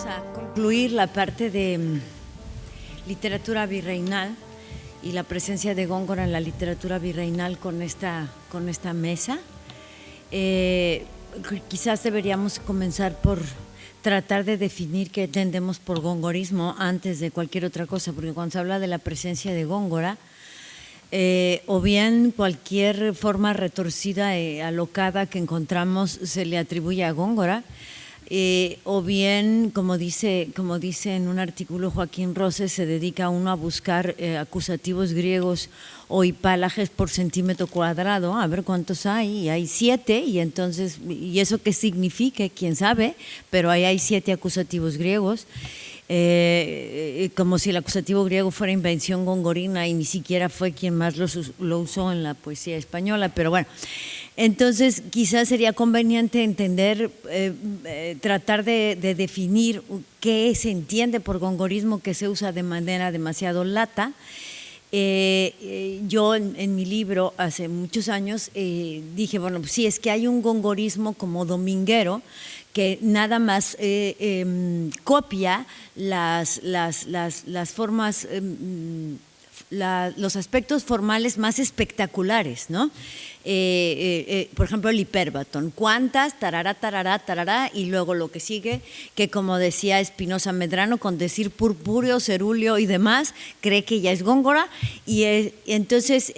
a concluir la parte de literatura virreinal y la presencia de Góngora en la literatura virreinal con esta mesa. Quizás deberíamos comenzar por tratar de definir qué entendemos por gongorismo antes de cualquier otra cosa, porque cuando se habla de la presencia de Góngora, o bien cualquier forma retorcida, alocada que encontramos se le atribuye a Góngora, o bien, como dice en un artículo Joaquín Roses, se dedica uno a buscar acusativos griegos o hipálages por centímetro cuadrado, a ver cuántos hay, y hay 7, y entonces, ¿y eso qué significa? Quién sabe, pero ahí hay 7 acusativos griegos. Como si el acusativo griego fuera invención gongorina y ni siquiera fue quien más lo usó en la poesía española, pero bueno. Entonces, quizás sería conveniente entender, tratar de definir qué se entiende por gongorismo que se usa de manera demasiado lata. Yo en mi libro hace muchos años dije, bueno, pues sí, es que hay un gongorismo como dominguero que nada más copia las formas, los aspectos formales más espectaculares, ¿no? Por ejemplo, el hipérbaton, cuántas, tarará, tarará, tarará, y luego lo que sigue, que como decía Espinosa Medrano, con decir purpúreo, cerúleo y demás, cree que ya es Góngora, y entonces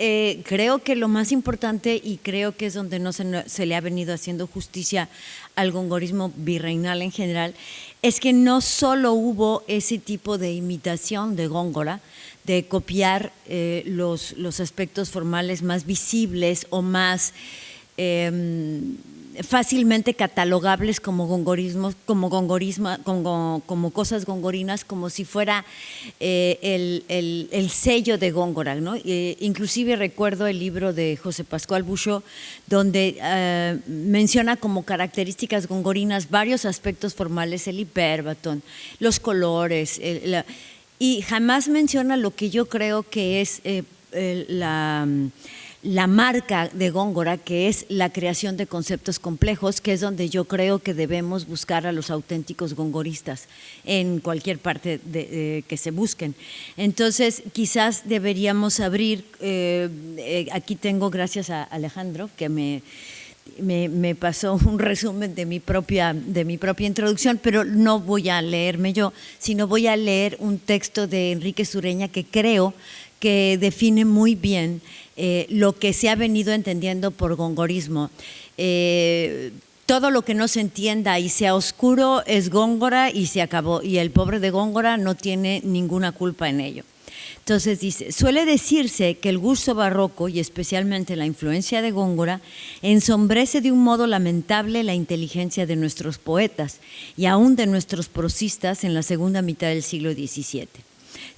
creo que lo más importante, y creo que es donde no se le ha venido haciendo justicia al gongorismo virreinal en general, es que no solo hubo ese tipo de imitación de Góngora, de copiar los aspectos formales más visibles o más fácilmente catalogables como gongorismos, como cosas gongorinas, como si fuera el sello de Góngora, ¿no? Inclusive recuerdo el libro de José Pascual Buxó, donde menciona como características gongorinas varios aspectos formales, el hipérbaton, los colores, y jamás menciona lo que yo creo que es la marca de Góngora, que es la creación de conceptos complejos, que es donde yo creo que debemos buscar a los auténticos gongoristas en cualquier parte que se busquen. Entonces, quizás deberíamos abrir, aquí tengo, gracias a Alejandro, que me pasó un resumen de mi propia introducción, pero no voy a leerme yo, sino voy a leer un texto de Enrique Sureña que creo que define muy bien lo que se ha venido entendiendo por gongorismo. Todo lo que no se entienda y sea oscuro es Góngora y se acabó, y el pobre de Góngora no tiene ninguna culpa en ello. Entonces dice, suele decirse que el gusto barroco y especialmente la influencia de Góngora ensombrece de un modo lamentable la inteligencia de nuestros poetas y aún de nuestros prosistas en la segunda mitad del siglo XVII.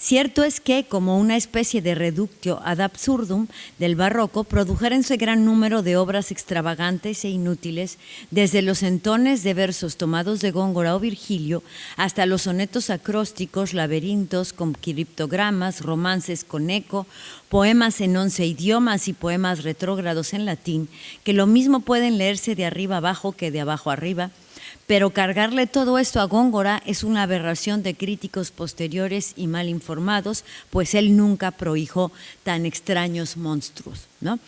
Cierto es que, como una especie de reductio ad absurdum del barroco, produjéronse gran número de obras extravagantes e inútiles, desde los entones de versos tomados de Góngora o Virgilio, hasta los sonetos acrósticos, laberintos con criptogramas, romances con eco, poemas en 11 idiomas y poemas retrógrados en latín, que lo mismo pueden leerse de arriba abajo que de abajo arriba. Pero cargarle todo esto a Góngora es una aberración de críticos posteriores y mal informados, pues él nunca prohijó tan extraños monstruos, ¿no?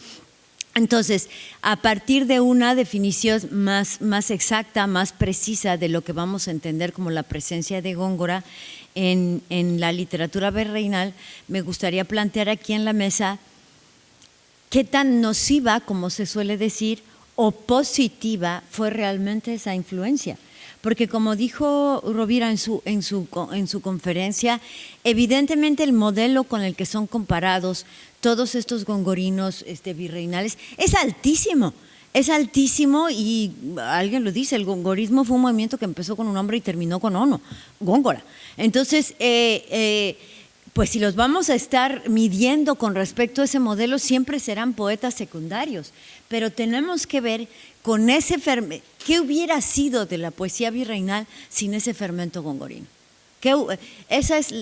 Entonces, a partir de una definición más exacta, más precisa de lo que vamos a entender como la presencia de Góngora en la literatura virreinal, me gustaría plantear aquí en la mesa qué tan nociva, como se suele decir, o positiva fue realmente esa influencia. Porque como dijo Rovira en su conferencia, evidentemente el modelo con el que son comparados todos estos gongorinos virreinales es altísimo y alguien lo dice, el gongorismo fue un movimiento que empezó con un hombre y terminó con uno, Góngora. Entonces, pues si los vamos a estar midiendo con respecto a ese modelo, siempre serán poetas secundarios, pero tenemos que ver con ese fermento, ¿qué hubiera sido de la poesía virreinal sin ese fermento gongorino? Esa es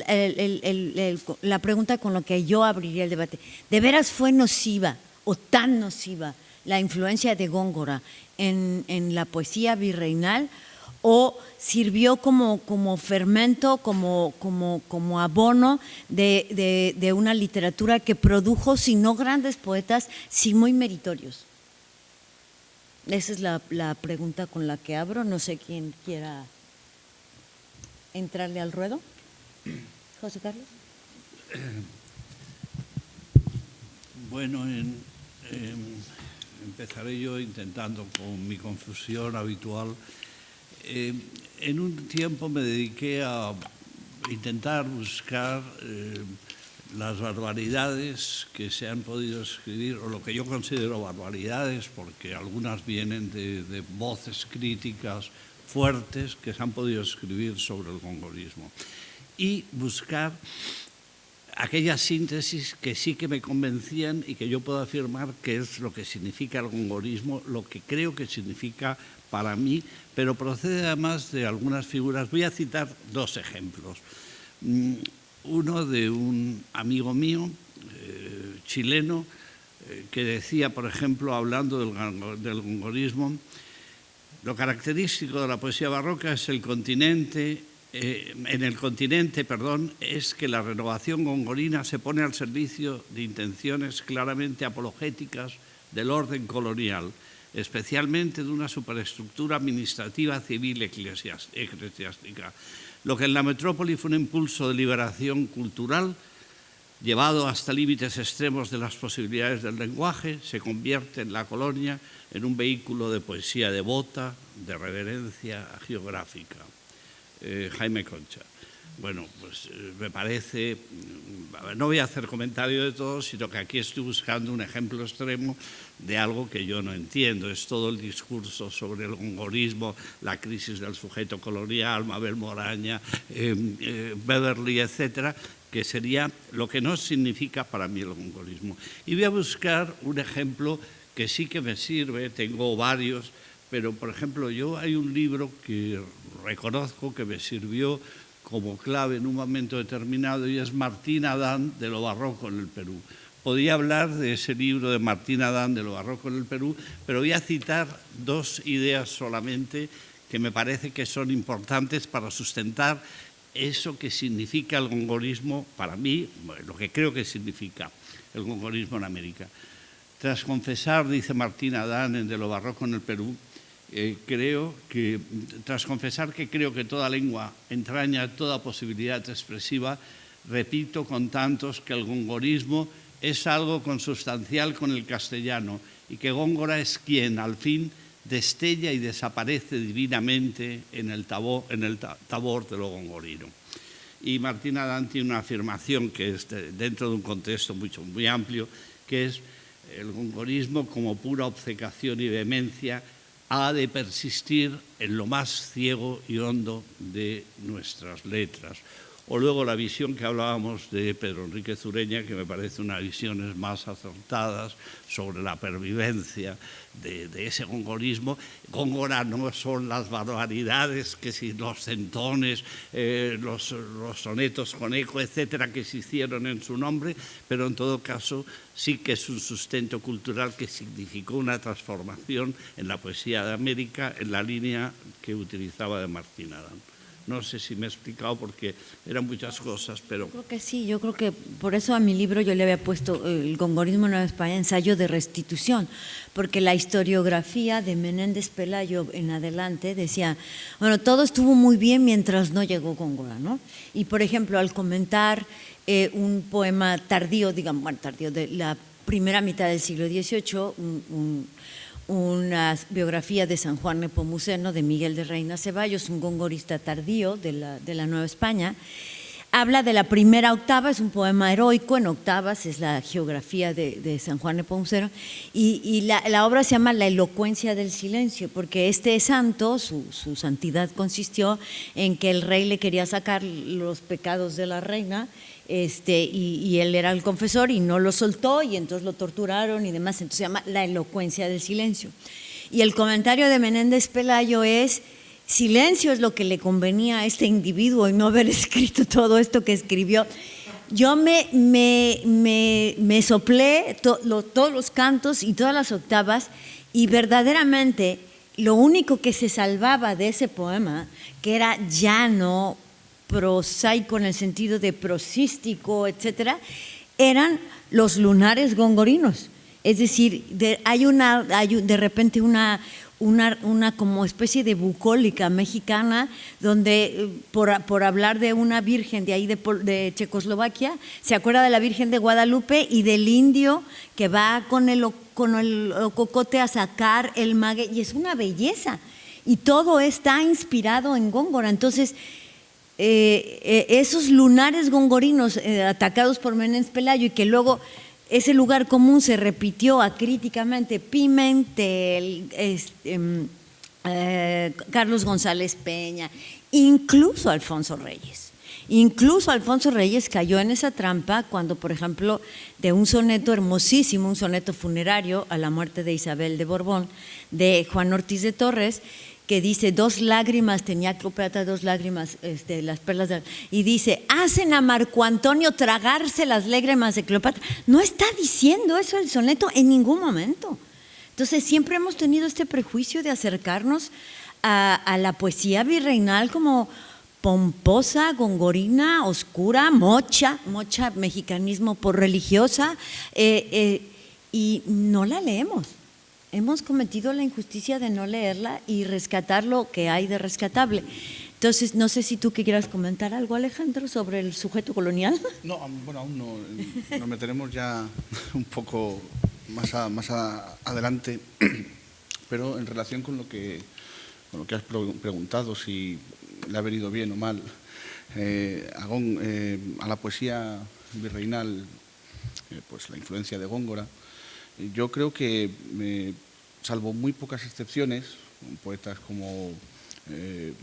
la pregunta con la que yo abriría el debate. ¿De veras fue nociva o tan nociva la influencia de Góngora en la poesía virreinal? o sirvió como fermento, como abono de una literatura que produjo, si no grandes poetas, sí muy meritorios? Esa es la pregunta con la que abro. No sé quién quiera entrarle al ruedo. José Carlos. Bueno, empezaré yo intentando con mi confusión habitual. En un tiempo me dediqué a intentar buscar las barbaridades que se han podido escribir, o lo que yo considero barbaridades, porque algunas vienen de voces críticas fuertes que se han podido escribir sobre el gongorismo, y buscar aquellas síntesis que sí que me convencían y que yo puedo afirmar que es lo que significa el gongorismo, lo que creo que significa para mí, pero procede además de algunas figuras. Voy a citar dos ejemplos. Uno de un amigo mío, chileno, que decía, por ejemplo, hablando del gongorismo, lo característico de la poesía barroca es el continente. En el continente, es que la renovación gongorina se pone al servicio de intenciones claramente apologéticas del orden colonial, especialmente de una superestructura administrativa civil eclesiástica. Lo que en la metrópoli fue un impulso de liberación cultural, llevado hasta límites extremos de las posibilidades del lenguaje, se convierte en la colonia en un vehículo de poesía devota, de reverencia geográfica. Jaime Concha. Bueno, pues me parece, no voy a hacer comentario de todo, sino que aquí estoy buscando un ejemplo extremo de algo que yo no entiendo. Es todo el discurso sobre el gongorismo, la crisis del sujeto colonial, Mabel Moraña, Beverly, etcétera, que sería lo que no significa para mí el gongorismo. Y voy a buscar un ejemplo que sí que me sirve, tengo varios, pero, por ejemplo, hay un libro que reconozco que me sirvió como clave en un momento determinado, y es Martín Adán, de lo barroco en el Perú. Podía hablar de ese libro de Martín Adán, de lo barroco en el Perú, pero voy a citar dos ideas solamente que me parece que son importantes para sustentar eso que significa el gongorismo para mí, lo que creo que significa el gongorismo en América. Tras confesar, dice Martín Adán en De lo barroco en el Perú, tras confesar que creo que toda lengua entraña toda posibilidad expresiva, repito con tantos que el gongorismo es algo consustancial con el castellano y que Góngora es quien, al fin, destella y desaparece divinamente en el tabor de lo gongorino. Y Martín Adán tiene una afirmación que es dentro de un contexto muy amplio, que es el gongorismo como pura obcecación y vehemencia ha de persistir en lo más ciego y hondo de nuestras letras. O luego la visión que hablábamos de Pedro Enrique Zureña, que me parece una visiones más acertadas sobre la pervivencia de ese gongorismo. Góngora no son las barbaridades, que si los centones, los sonetos con eco, etcétera, que se hicieron en su nombre, pero en todo caso sí que es un sustento cultural que significó una transformación en la poesía de América en la línea que utilizaba de Martín Adán. No sé si me he explicado porque eran muchas cosas, pero... Yo creo que sí, yo creo que por eso a mi libro yo le había puesto el gongorismo en Nueva España, ensayo de restitución, porque la historiografía de Menéndez Pelayo en adelante decía, bueno, todo estuvo muy bien mientras no llegó Góngora, ¿no? Y por ejemplo, al comentar un poema tardío, tardío de la primera mitad del siglo XVIII, una biografía de San Juan Nepomuceno de Miguel de Reina Ceballos, un gongorista tardío de la Nueva España. Habla de la primera octava, es un poema heroico en octavas, es la geografía de San Juan Nepomuceno, y la obra se llama La elocuencia del silencio, porque este santo, su santidad consistió en que el rey le quería sacar los pecados de la reina, y él era el confesor y no lo soltó, y entonces lo torturaron y demás. Entonces se llama La elocuencia del silencio. Y el comentario de Menéndez Pelayo es: silencio es lo que le convenía a este individuo y no haber escrito todo esto que escribió. Yo me soplé todos los cantos y todas las octavas, y verdaderamente lo único que se salvaba de ese poema, que era llano, prosaico en el sentido de prosístico, etcétera, eran los lunares gongorinos. Es decir, hay de repente una como especie de bucólica mexicana donde por hablar de una virgen de ahí de Checoslovaquia, se acuerda de la Virgen de Guadalupe y del indio que va con el cocote a sacar el maguey, y es una belleza. Y todo está inspirado en Góngora. Entonces, esos lunares gongorinos atacados por Menéndez Pelayo y que luego ese lugar común se repitió acríticamente, Pimentel, Carlos González Peña, incluso Alfonso Reyes. Incluso Alfonso Reyes cayó en esa trampa cuando, por ejemplo, de un soneto hermosísimo, un soneto funerario a la muerte de Isabel de Borbón, de Juan Ortiz de Torres, que dice 2 lágrimas, tenía Cleopatra 2 lágrimas, las perlas y dice, hacen a Marco Antonio tragarse las lágrimas de Cleopatra. No está diciendo eso el soneto en ningún momento. Entonces siempre hemos tenido este prejuicio de acercarnos a la poesía virreinal como pomposa, gongorina, oscura, mocha mexicanismo por religiosa, y no la leemos. Hemos cometido la injusticia de no leerla y rescatar lo que hay de rescatable. Entonces, no sé si tú quieras comentar algo, Alejandro, sobre el sujeto colonial. No, bueno, aún no. Nos meteremos ya un poco más adelante, pero en relación con lo que has preguntado, si le ha venido bien o mal a la poesía virreinal, pues la influencia de Góngora. Yo creo que, salvo muy pocas excepciones, poetas como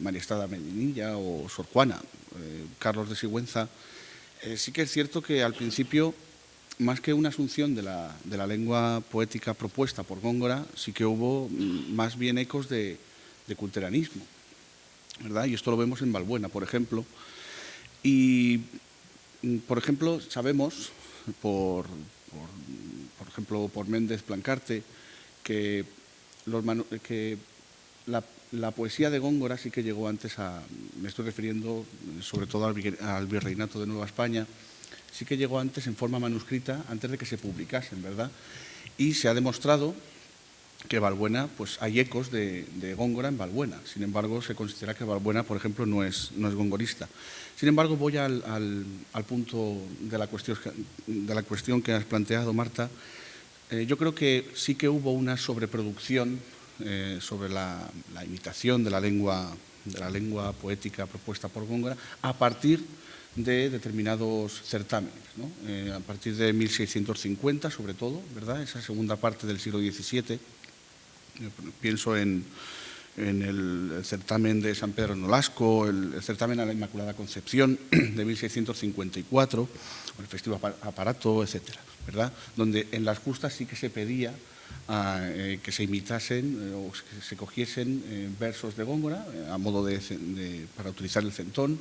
María Estrada Medinilla o Sor Juana, Carlos de Sigüenza, sí que es cierto que al principio, más que una asunción de la lengua poética propuesta por Góngora, sí que hubo más bien ecos de culteranismo, ¿verdad? Y esto lo vemos en Balbuena, por ejemplo. Y, por ejemplo, sabemos, por ejemplo, por Méndez Plancarte, que la poesía de Góngora sí que llegó antes me estoy refiriendo sobre todo al virreinato de Nueva España, sí que llegó antes en forma manuscrita, antes de que se publicasen, ¿verdad? Y se ha demostrado que Balbuena, pues hay ecos de Góngora en Balbuena. Sin embargo, se considera que Balbuena, por ejemplo, no es gongorista. Sin embargo, voy al punto de la cuestión que has planteado, Marta. Yo creo que sí que hubo una sobreproducción sobre la imitación de la lengua poética propuesta por Góngora a partir de determinados certámenes, ¿no? A partir de 1650, sobre todo, ¿verdad? Esa segunda parte del siglo XVII. Pienso en el certamen de San Pedro Nolasco, el certamen a la Inmaculada Concepción de 1654, el Festivo Aparato, etcétera, ¿verdad? Donde en las justas sí que se pedía que se imitasen o que se cogiesen versos de Góngora a modo para utilizar el centón,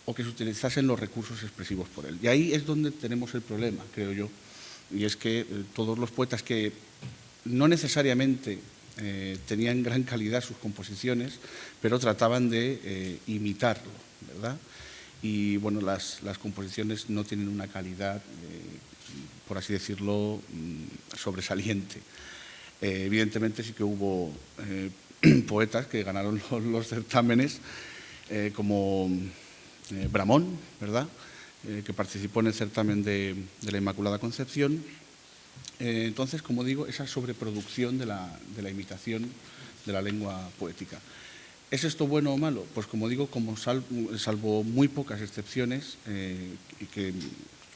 o que se utilizasen los recursos expresivos por él. Y ahí es donde tenemos el problema, creo yo, y es que todos los poetas que no necesariamente tenían gran calidad sus composiciones, pero trataban de imitarlo, ¿verdad? Y bueno, las composiciones no tienen una calidad, por así decirlo, sobresaliente. Evidentemente sí que hubo poetas que ganaron los certámenes, como Bramón, ¿verdad? Que participó en el certamen de la Inmaculada Concepción. Entonces, como digo, esa sobreproducción de la imitación de la lengua poética. ¿Es esto bueno o malo? Pues como digo, salvo muy pocas excepciones, y que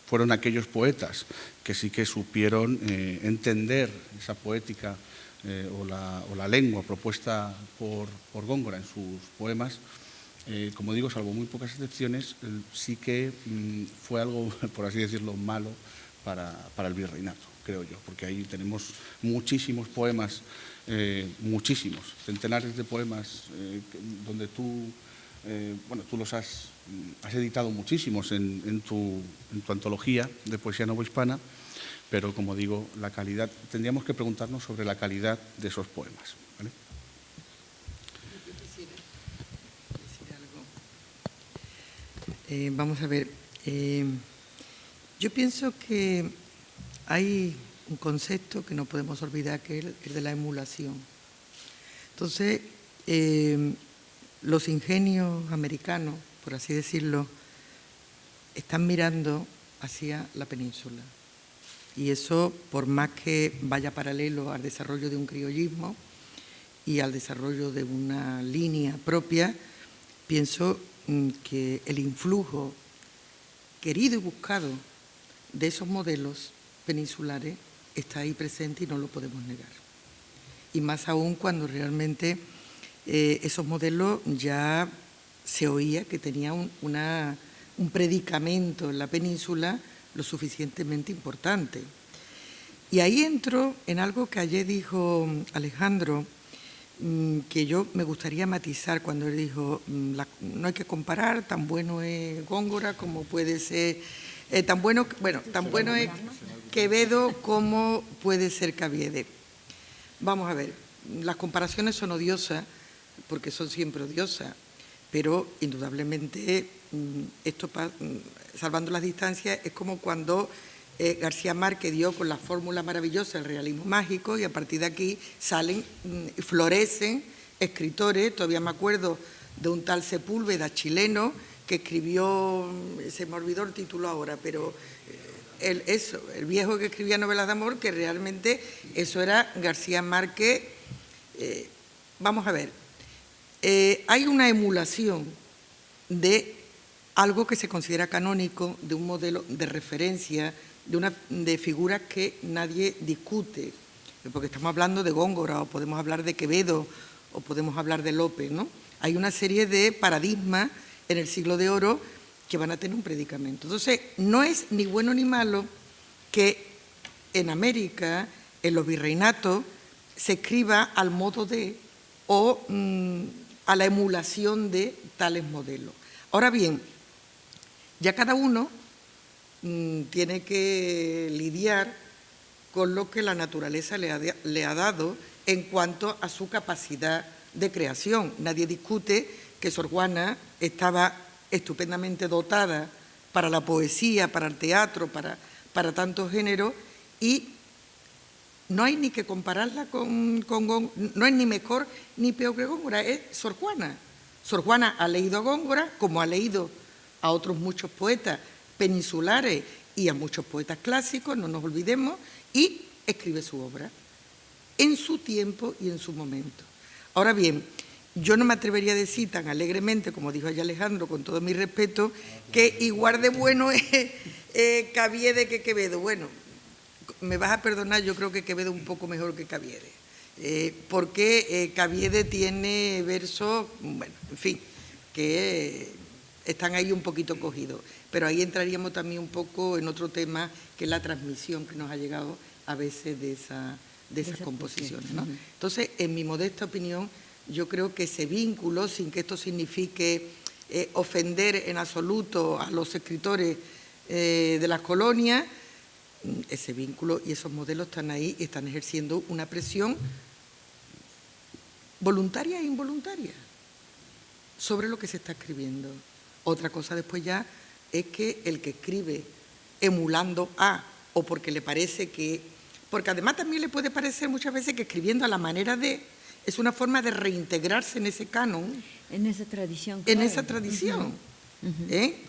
fueron aquellos poetas que sí que supieron entender esa poética o la lengua propuesta por Góngora en sus poemas. Como digo, salvo muy pocas excepciones, sí que fue algo, por así decirlo, malo para el virreinato, creo yo, porque ahí tenemos muchísimos poemas, muchísimos, centenares de poemas, donde tú los has editado muchísimos en tu antología de poesía novohispana, pero como digo, la calidad, tendríamos que preguntarnos sobre la calidad de esos poemas, ¿vale? Vamos a ver. Yo pienso que hay un concepto que no podemos olvidar, que es el de la emulación. Entonces, los ingenios americanos, por así decirlo, están mirando hacia la península. Y eso, por más que vaya paralelo al desarrollo de un criollismo y al desarrollo de una línea propia, pienso que el influjo querido y buscado de esos modelos peninsulares está ahí presente y no lo podemos negar. Y más aún cuando realmente esos modelos ya se oía que tenían un predicamento en la península lo suficientemente importante. Y ahí entro en algo que ayer dijo Alejandro, que yo me gustaría matizar cuando él dijo no hay que comparar, tan bueno es Góngora como puede ser, tan bueno es Quevedo como puede ser Caviedes. Vamos a ver, las comparaciones son odiosas porque son siempre odiosas, pero indudablemente esto, salvando las distancias, es como cuando García Márquez dio con la fórmula maravillosa del realismo mágico y a partir de aquí salen, florecen escritores. Todavía me acuerdo de un tal Sepúlveda chileno que escribió, se me olvidó el título ahora, pero el viejo que escribía novelas de amor, que realmente eso era García Márquez. Vamos a ver, hay una emulación de algo que se considera canónico, de un modelo de referencia, de figuras que nadie discute, porque estamos hablando de Góngora, o podemos hablar de Quevedo, o podemos hablar de Lope, ¿no? Hay una serie de paradigmas en el siglo de oro que van a tener un predicamento. Entonces, no es ni bueno ni malo que en América, en los virreinatos, se escriba al modo de o a la emulación de tales modelos. Ahora bien, ya cada uno tiene que lidiar con lo que la naturaleza le ha dado en cuanto a su capacidad de creación. Nadie discute que Sor Juana estaba estupendamente dotada para la poesía, para el teatro, para tantos géneros, y no hay ni que compararla no es ni mejor ni peor que Góngora, es Sor Juana. Sor Juana ha leído a Góngora como ha leído a otros muchos poetas peninsulares y a muchos poetas clásicos, no nos olvidemos, y escribe su obra en su tiempo y en su momento. Ahora bien, yo no me atrevería a decir tan alegremente, como dijo allá Alejandro, con todo mi respeto, que igual de bueno es Caviedes que Quevedo. Bueno, me vas a perdonar, yo creo que Quevedo es un poco mejor que Caviedes, porque Caviedes tiene versos, bueno, en fin, que están ahí un poquito cogidos. Pero ahí entraríamos también un poco en otro tema, que es la transmisión que nos ha llegado a veces de esas composiciones, ¿no? Entonces, en mi modesta opinión, yo creo que ese vínculo, sin que esto signifique ofender en absoluto a los escritores de las colonias, ese vínculo y esos modelos están ahí y están ejerciendo una presión voluntaria e involuntaria sobre lo que se está escribiendo. Otra cosa después ya es que el que escribe emulando a, o porque le parece que... Porque además también le puede parecer muchas veces que escribiendo a la manera de... es una forma de reintegrarse en ese canon. En esa tradición. En claro. esa tradición.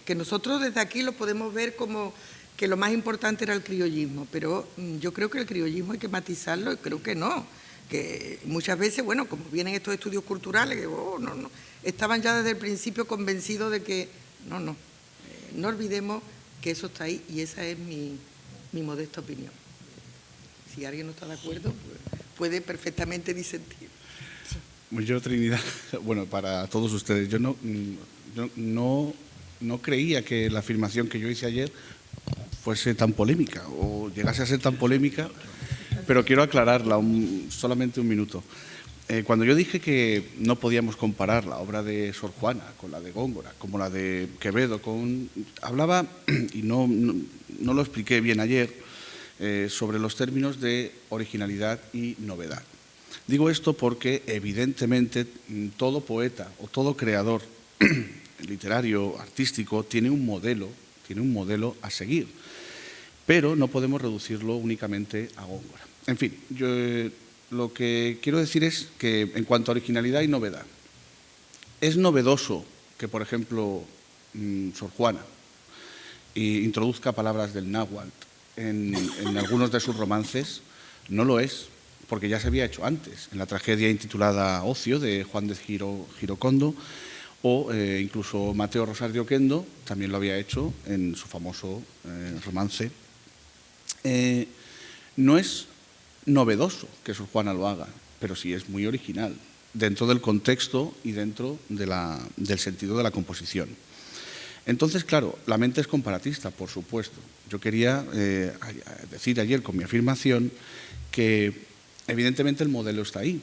Que nosotros desde aquí lo podemos ver como que lo más importante era el criollismo, pero yo creo que el criollismo hay que matizarlo y creo que no. Que muchas veces, bueno, como vienen estos estudios culturales, que no, estaban ya desde el principio convencidos de que no olvidemos que eso está ahí y esa es mi modesta opinión. Si alguien no está de acuerdo, pues puede perfectamente disentir. Yo, Trinidad, bueno, para todos ustedes, yo no creía que la afirmación que yo hice ayer fuese tan polémica o llegase a ser tan polémica, pero quiero aclararla solamente un minuto. Cuando yo dije que no podíamos comparar la obra de Sor Juana con la de Góngora, como la de Quevedo, hablaba, y no lo expliqué bien ayer, sobre los términos de originalidad y novedad. Digo esto porque evidentemente todo poeta o todo creador literario, artístico, tiene un modelo a seguir, pero no podemos reducirlo únicamente a Góngora. En fin, yo lo que quiero decir es que en cuanto a originalidad y novedad, es novedoso que, por ejemplo, Sor Juana introduzca palabras del náhuatl en algunos de sus romances. No lo es, porque ya se había hecho antes, en la tragedia intitulada Ocio, de Juan de Girocondo, o incluso Mateo Rosas de Oquendo también lo había hecho en su famoso romance. No es novedoso que Sor Juana lo haga, pero sí es muy original, dentro del contexto y dentro del sentido de la composición. Entonces, claro, la mente es comparatista, por supuesto. Yo quería decir ayer con mi afirmación que evidentemente el modelo está ahí,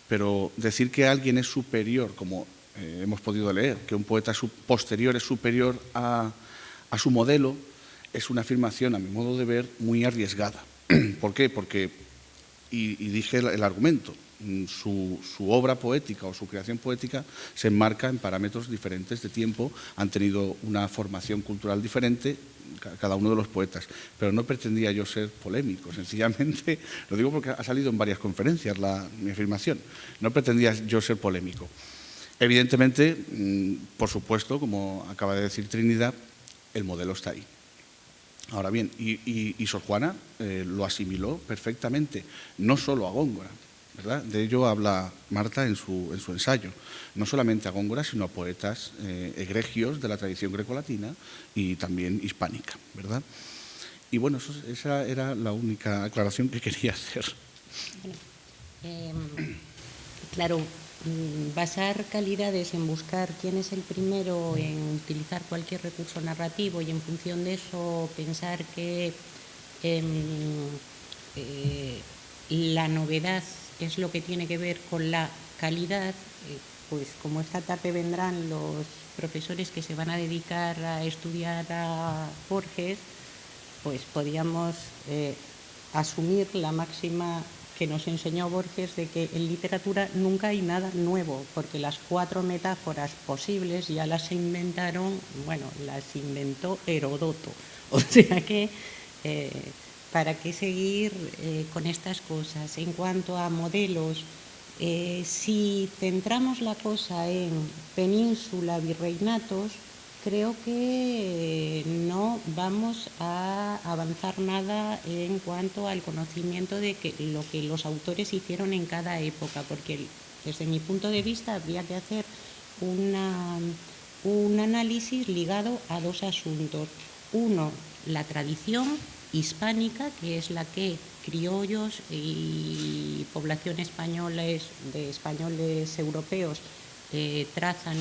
pero decir que alguien es superior, como hemos podido leer, que un poeta posterior es superior a su modelo, es una afirmación, a mi modo de ver, muy arriesgada. ¿Por qué? Porque, y dije el argumento, su obra poética o su creación poética se enmarca en parámetros diferentes de tiempo, han tenido una formación cultural diferente cada uno de los poetas, pero no pretendía yo ser polémico, sencillamente, lo digo porque ha salido en varias conferencias mi afirmación, no pretendía yo ser polémico. Evidentemente, por supuesto, como acaba de decir Trinidad, el modelo está ahí. Ahora bien, y Sor Juana lo asimiló perfectamente, no solo a Góngora, ¿verdad? De ello habla Marta en su ensayo, no solamente a Góngora, sino a poetas egregios de la tradición grecolatina y también hispánica, ¿verdad? Y bueno, esa era la única aclaración que quería hacer. Bueno, claro, basar calidades en buscar quién es el primero en utilizar cualquier recurso narrativo y en función de eso pensar que la novedad es lo que tiene que ver con la calidad, pues como esta tarde vendrán los profesores que se van a dedicar a estudiar a Borges, pues podríamos asumir la máxima que nos enseñó Borges de que en literatura nunca hay nada nuevo, porque las 4 metáforas posibles ya las inventaron, bueno, las inventó Heródoto. O sea que, ¿para qué seguir con estas cosas? En cuanto a modelos, si centramos la cosa en península, virreinatos, creo que no vamos a avanzar nada en cuanto al conocimiento de lo que los autores hicieron en cada época, porque desde mi punto de vista habría que hacer un análisis ligado a 2 asuntos. Uno, la tradición hispánica, que es la que criollos y población españoles europeos trazan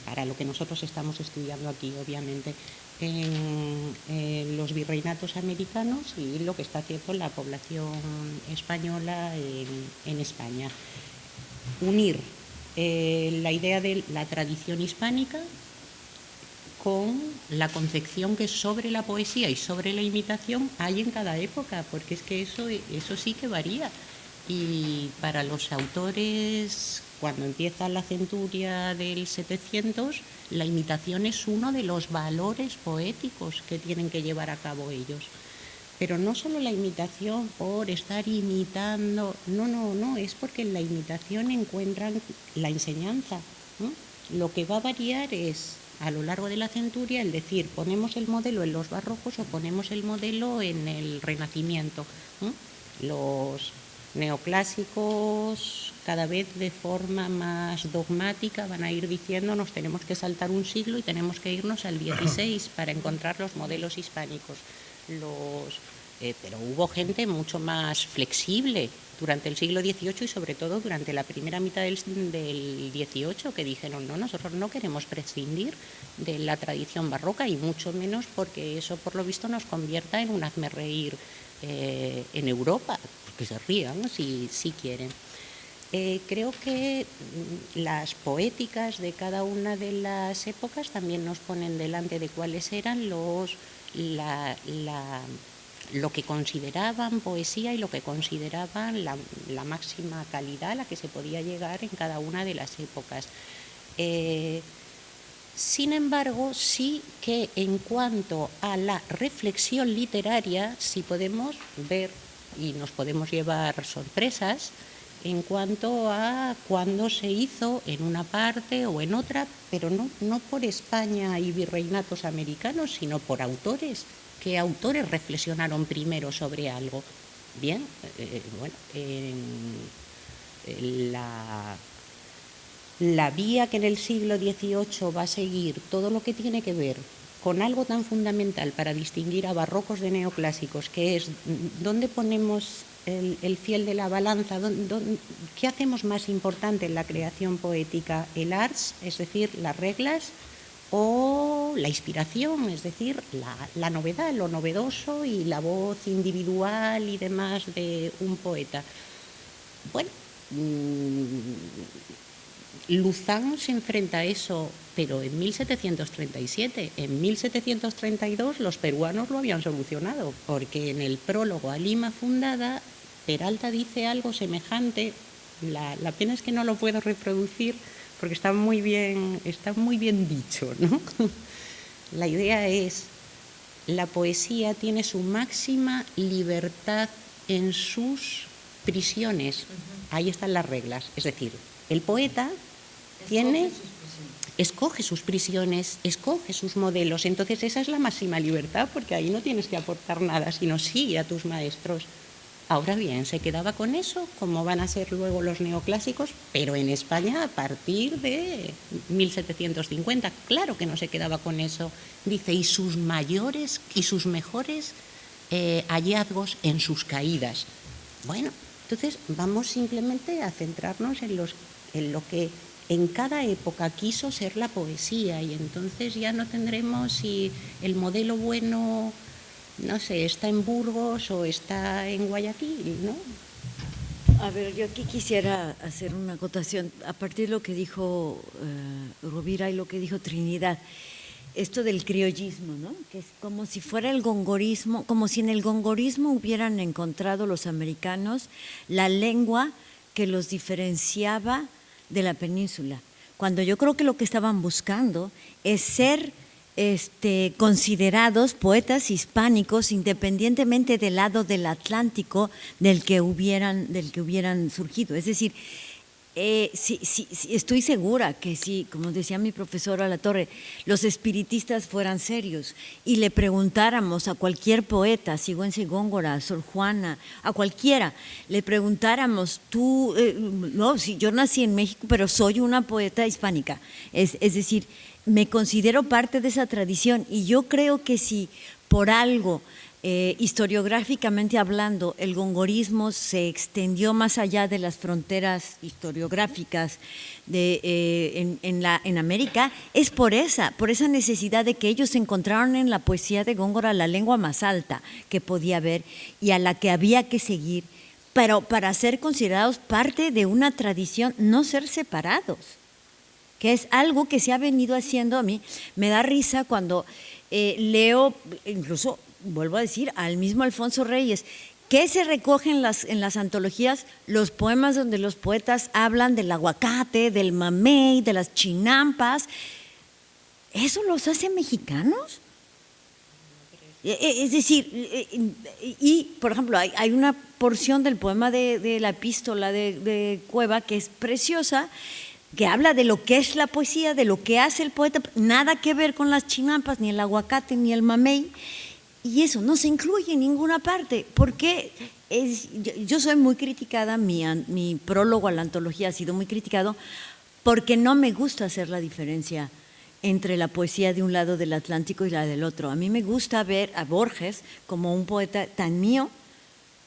para lo que nosotros estamos estudiando aquí, obviamente, en los virreinatos americanos y lo que está haciendo la población española en España. Unir la idea de la tradición hispánica con la concepción que sobre la poesía y sobre la imitación hay en cada época, porque es que eso sí que varía. Y para los autores, cuando empieza la centuria del 700, la imitación es uno de los valores poéticos que tienen que llevar a cabo ellos. Pero no solo la imitación por estar imitando, no, es porque en la imitación encuentran la enseñanza, ¿no? Lo que va a variar es, a lo largo de la centuria, el decir, ponemos el modelo en los barrocos o ponemos el modelo en el Renacimiento, ¿no? Los neoclásicos, cada vez de forma más dogmática, van a ir diciendo nos tenemos que saltar un siglo y tenemos que irnos al XVI para encontrar los modelos hispánicos. Pero hubo gente mucho más flexible durante el siglo XVIII y sobre todo durante la primera mitad del XVIII, que dijeron no, nosotros no queremos prescindir de la tradición barroca y mucho menos porque eso por lo visto nos convierta en un hazmerreír en Europa, que se rían si quieren. Creo que las poéticas de cada una de las épocas también nos ponen delante de cuáles eran lo que consideraban poesía y lo que consideraban la máxima calidad a la que se podía llegar en cada una de las épocas. Sin embargo, sí que en cuanto a la reflexión literaria, sí podemos ver y nos podemos llevar sorpresas en cuanto a cuándo se hizo en una parte o en otra, pero no por España y virreinatos americanos, sino por autores. ¿Qué autores reflexionaron primero sobre algo? Bien, bueno, la vía que en el siglo XVIII va a seguir todo lo que tiene que ver con algo tan fundamental para distinguir a barrocos de neoclásicos, que es dónde ponemos el fiel de la balanza, ¿qué hacemos más importante en la creación poética? ¿El ars, es decir, las reglas, o la inspiración, es decir, la novedad, lo novedoso y la voz individual y demás de un poeta? Bueno, Luzán se enfrenta a eso, pero en 1737. En 1732 los peruanos lo habían solucionado, porque en el prólogo a Lima fundada, Peralta dice algo semejante. La pena es que no lo puedo reproducir porque está muy bien dicho, ¿no? La idea es, la poesía tiene su máxima libertad en sus prisiones. Ahí están las reglas. Es decir, el poeta escoge sus prisiones, escoge sus modelos. Entonces esa es la máxima libertad, porque ahí no tienes que aportar nada, sino sigue a tus maestros. Ahora bien, se quedaba con eso, como van a ser luego los neoclásicos, pero en España a partir de 1750. Claro que no se quedaba con eso. Dice, y sus mayores y sus mejores hallazgos en sus caídas. Bueno, entonces vamos simplemente a centrarnos en lo que en cada época quiso ser la poesía, y entonces ya no tendremos si el modelo bueno, no sé, está en Burgos o está en Guayaquil, ¿no? A ver, yo aquí quisiera hacer una acotación a partir de lo que dijo Rovira y lo que dijo Trinidad. Esto del criollismo, ¿no? Que es como si fuera el gongorismo, como si en el gongorismo hubieran encontrado los americanos la lengua que los diferenciaba de la península, cuando yo creo que lo que estaban buscando es ser considerados poetas hispánicos independientemente del lado del Atlántico del que hubieran surgido. Es decir, sí, estoy segura que si, como decía mi profesora Latorre, los espiritistas fueran serios y le preguntáramos a cualquier poeta, Sigüenza y Góngora, Sor Juana, a cualquiera, le preguntáramos, tú, no, si yo nací en México, pero soy una poeta hispánica, es decir, me considero parte de esa tradición, y yo creo que si por algo historiográficamente hablando, el gongorismo se extendió más allá de las fronteras historiográficas en América, es por esa necesidad de que ellos encontraron en la poesía de Góngora la lengua más alta que podía haber y a la que había que seguir, pero para ser considerados parte de una tradición, no ser separados, que es algo que se ha venido haciendo. A mí me da risa cuando leo, incluso vuelvo a decir, al mismo Alfonso Reyes, que se recogen en las antologías los poemas donde los poetas hablan del aguacate, del mamey, de las chinampas. ¿Eso los hace mexicanos? Es decir, y por ejemplo, hay una porción del poema de la epístola de Cueva que es preciosa, que habla de lo que es la poesía, de lo que hace el poeta, nada que ver con las chinampas, ni el aguacate, ni el mamey. Y eso no se incluye en ninguna parte, porque yo soy muy criticada, mi prólogo a la antología ha sido muy criticado, porque no me gusta hacer la diferencia entre la poesía de un lado del Atlántico y la del otro. A mí me gusta ver a Borges como un poeta tan mío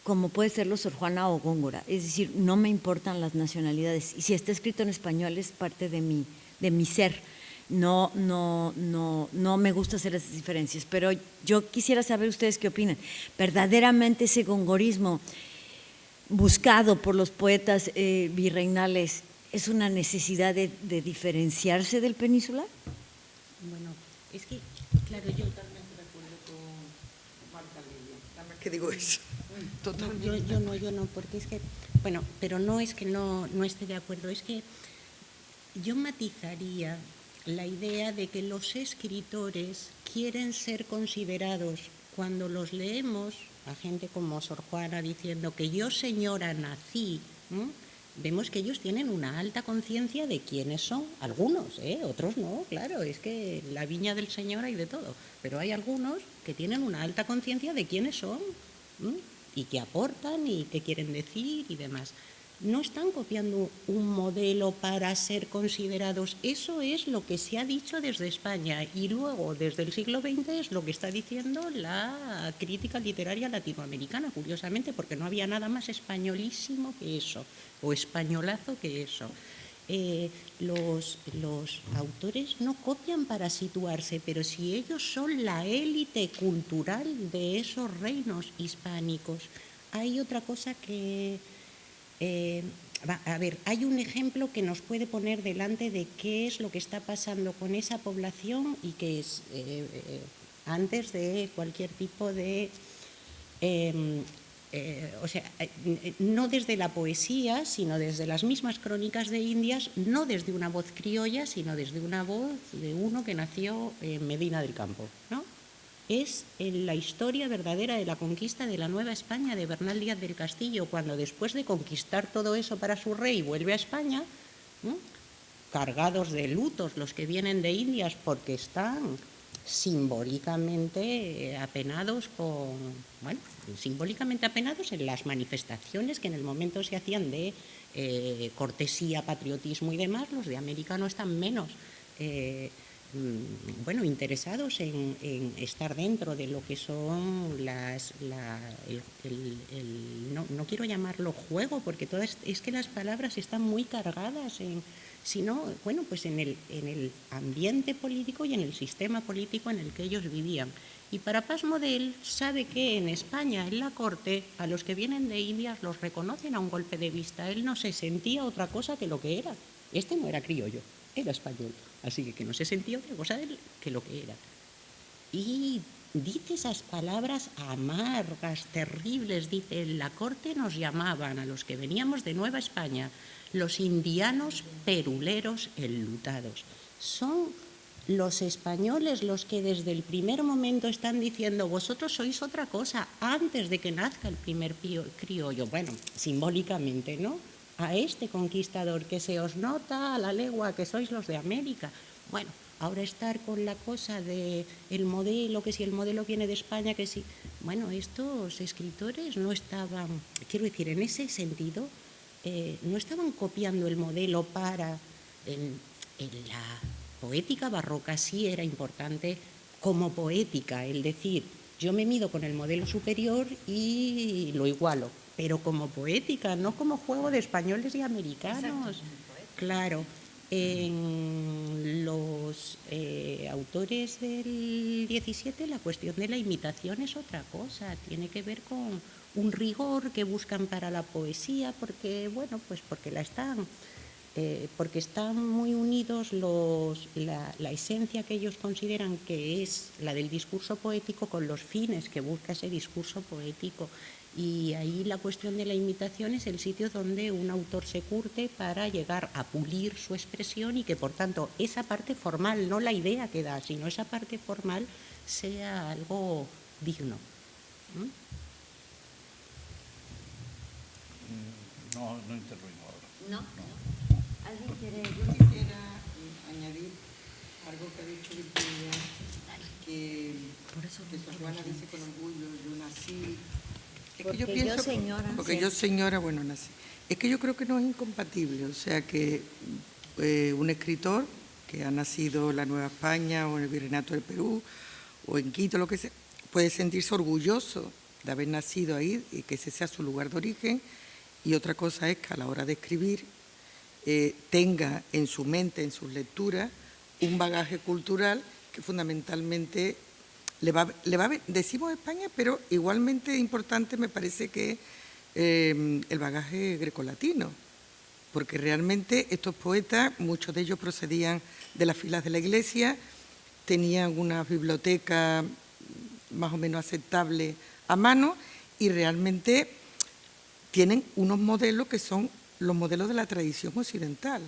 como puede serlo Sor Juana o Góngora, es decir, no me importan las nacionalidades, y si está escrito en español es parte de mi ser. No me gusta hacer esas diferencias, pero yo quisiera saber ustedes qué opinan. ¿Verdaderamente ese gongorismo buscado por los poetas virreinales es una necesidad de diferenciarse del peninsular? Bueno, es que, claro, yo totalmente de acuerdo con Marta Lidia, nada más que digo eso. Totalmente. Yo no, porque es que, bueno, pero no es que no esté de acuerdo, es que yo matizaría la idea de que los escritores quieren ser considerados, cuando los leemos, a gente como Sor Juana diciendo que yo, señora, nací, vemos que ellos tienen una alta conciencia de quiénes son, algunos, otros no, claro, es que en la viña del Señor hay de todo, pero hay algunos que tienen una alta conciencia de quiénes son y que aportan y qué quieren decir y demás. No están copiando un modelo para ser considerados. Eso es lo que se ha dicho desde España y luego desde el siglo XX es lo que está diciendo la crítica literaria latinoamericana, curiosamente, porque no había nada más españolísimo que eso, o españolazo que eso. Los autores no copian para situarse, pero si ellos son la élite cultural de esos reinos hispánicos, hay otra cosa que... a ver, hay un ejemplo que nos puede poner delante de qué es lo que está pasando con esa población y que es antes de cualquier tipo de... o sea, no desde la poesía, sino desde las mismas crónicas de Indias, no desde una voz criolla, sino desde una voz de uno que nació en Medina del Campo, ¿no? Es en la historia verdadera de la conquista de la Nueva España de Bernal Díaz del Castillo, cuando después de conquistar todo eso para su rey vuelve a España, cargados de lutos los que vienen de Indias porque están simbólicamente apenados simbólicamente apenados en las manifestaciones que en el momento se hacían de cortesía, patriotismo y demás. Los de América no están menos interesados en estar dentro de lo que son no quiero llamarlo juego, porque es que las palabras están muy cargadas sino, pues en el ambiente político y en el sistema político en el que ellos vivían. Y para pasmo de él, sabe que en España, en la corte, a los que vienen de Indias los reconocen a un golpe de vista. Él no se sentía otra cosa que lo que era. Este no era criollo, era español. Así que no se sentía otra cosa que lo que era. Y dice esas palabras amargas, terribles. Dice, en la corte nos llamaban a los que veníamos de Nueva España los indianos peruleros enlutados. Son los españoles los que desde el primer momento están diciendo vosotros sois otra cosa antes de que nazca el primer criollo. Bueno, simbólicamente, ¿no? A este conquistador que se os nota a la legua que sois los de América. Bueno, ahora estar con la cosa de el modelo, que si el modelo viene de España, que si... Bueno, estos escritores no estaban, quiero decir, en ese sentido, no estaban copiando el modelo para... En la poética barroca sí era importante como poética, el decir, yo me mido con el modelo superior y lo igualo, pero como poética, no como juego de españoles y americanos. Claro, en los autores del 17 la cuestión de la imitación es otra cosa, tiene que ver con un rigor que buscan para la poesía, porque, porque están muy unidos la esencia que ellos consideran que es la del discurso poético con los fines que busca ese discurso poético. Y ahí la cuestión de la imitación es el sitio donde un autor se curte para llegar a pulir su expresión y que, por tanto, esa parte formal, no la idea que da, sino esa parte formal sea algo digno. No intervengo ahora. ¿No? ¿Alguien quiere? Yo quisiera añadir algo que ha dicho Virginia, que Sor Juana dice con orgullo, yo nací... Yo, señora, bueno, nací. Es que yo creo que no es incompatible, o sea que un escritor que ha nacido en la Nueva España o en el Virreinato del Perú o en Quito, lo que sea, puede sentirse orgulloso de haber nacido ahí y que ese sea su lugar de origen, y otra cosa es que a la hora de escribir tenga en su mente, en sus lecturas, un bagaje cultural que fundamentalmente decimos España, pero igualmente importante me parece que el bagaje grecolatino, porque realmente estos poetas, muchos de ellos procedían de las filas de la Iglesia, tenían una biblioteca más o menos aceptable a mano y realmente tienen unos modelos que son los modelos de la tradición occidental.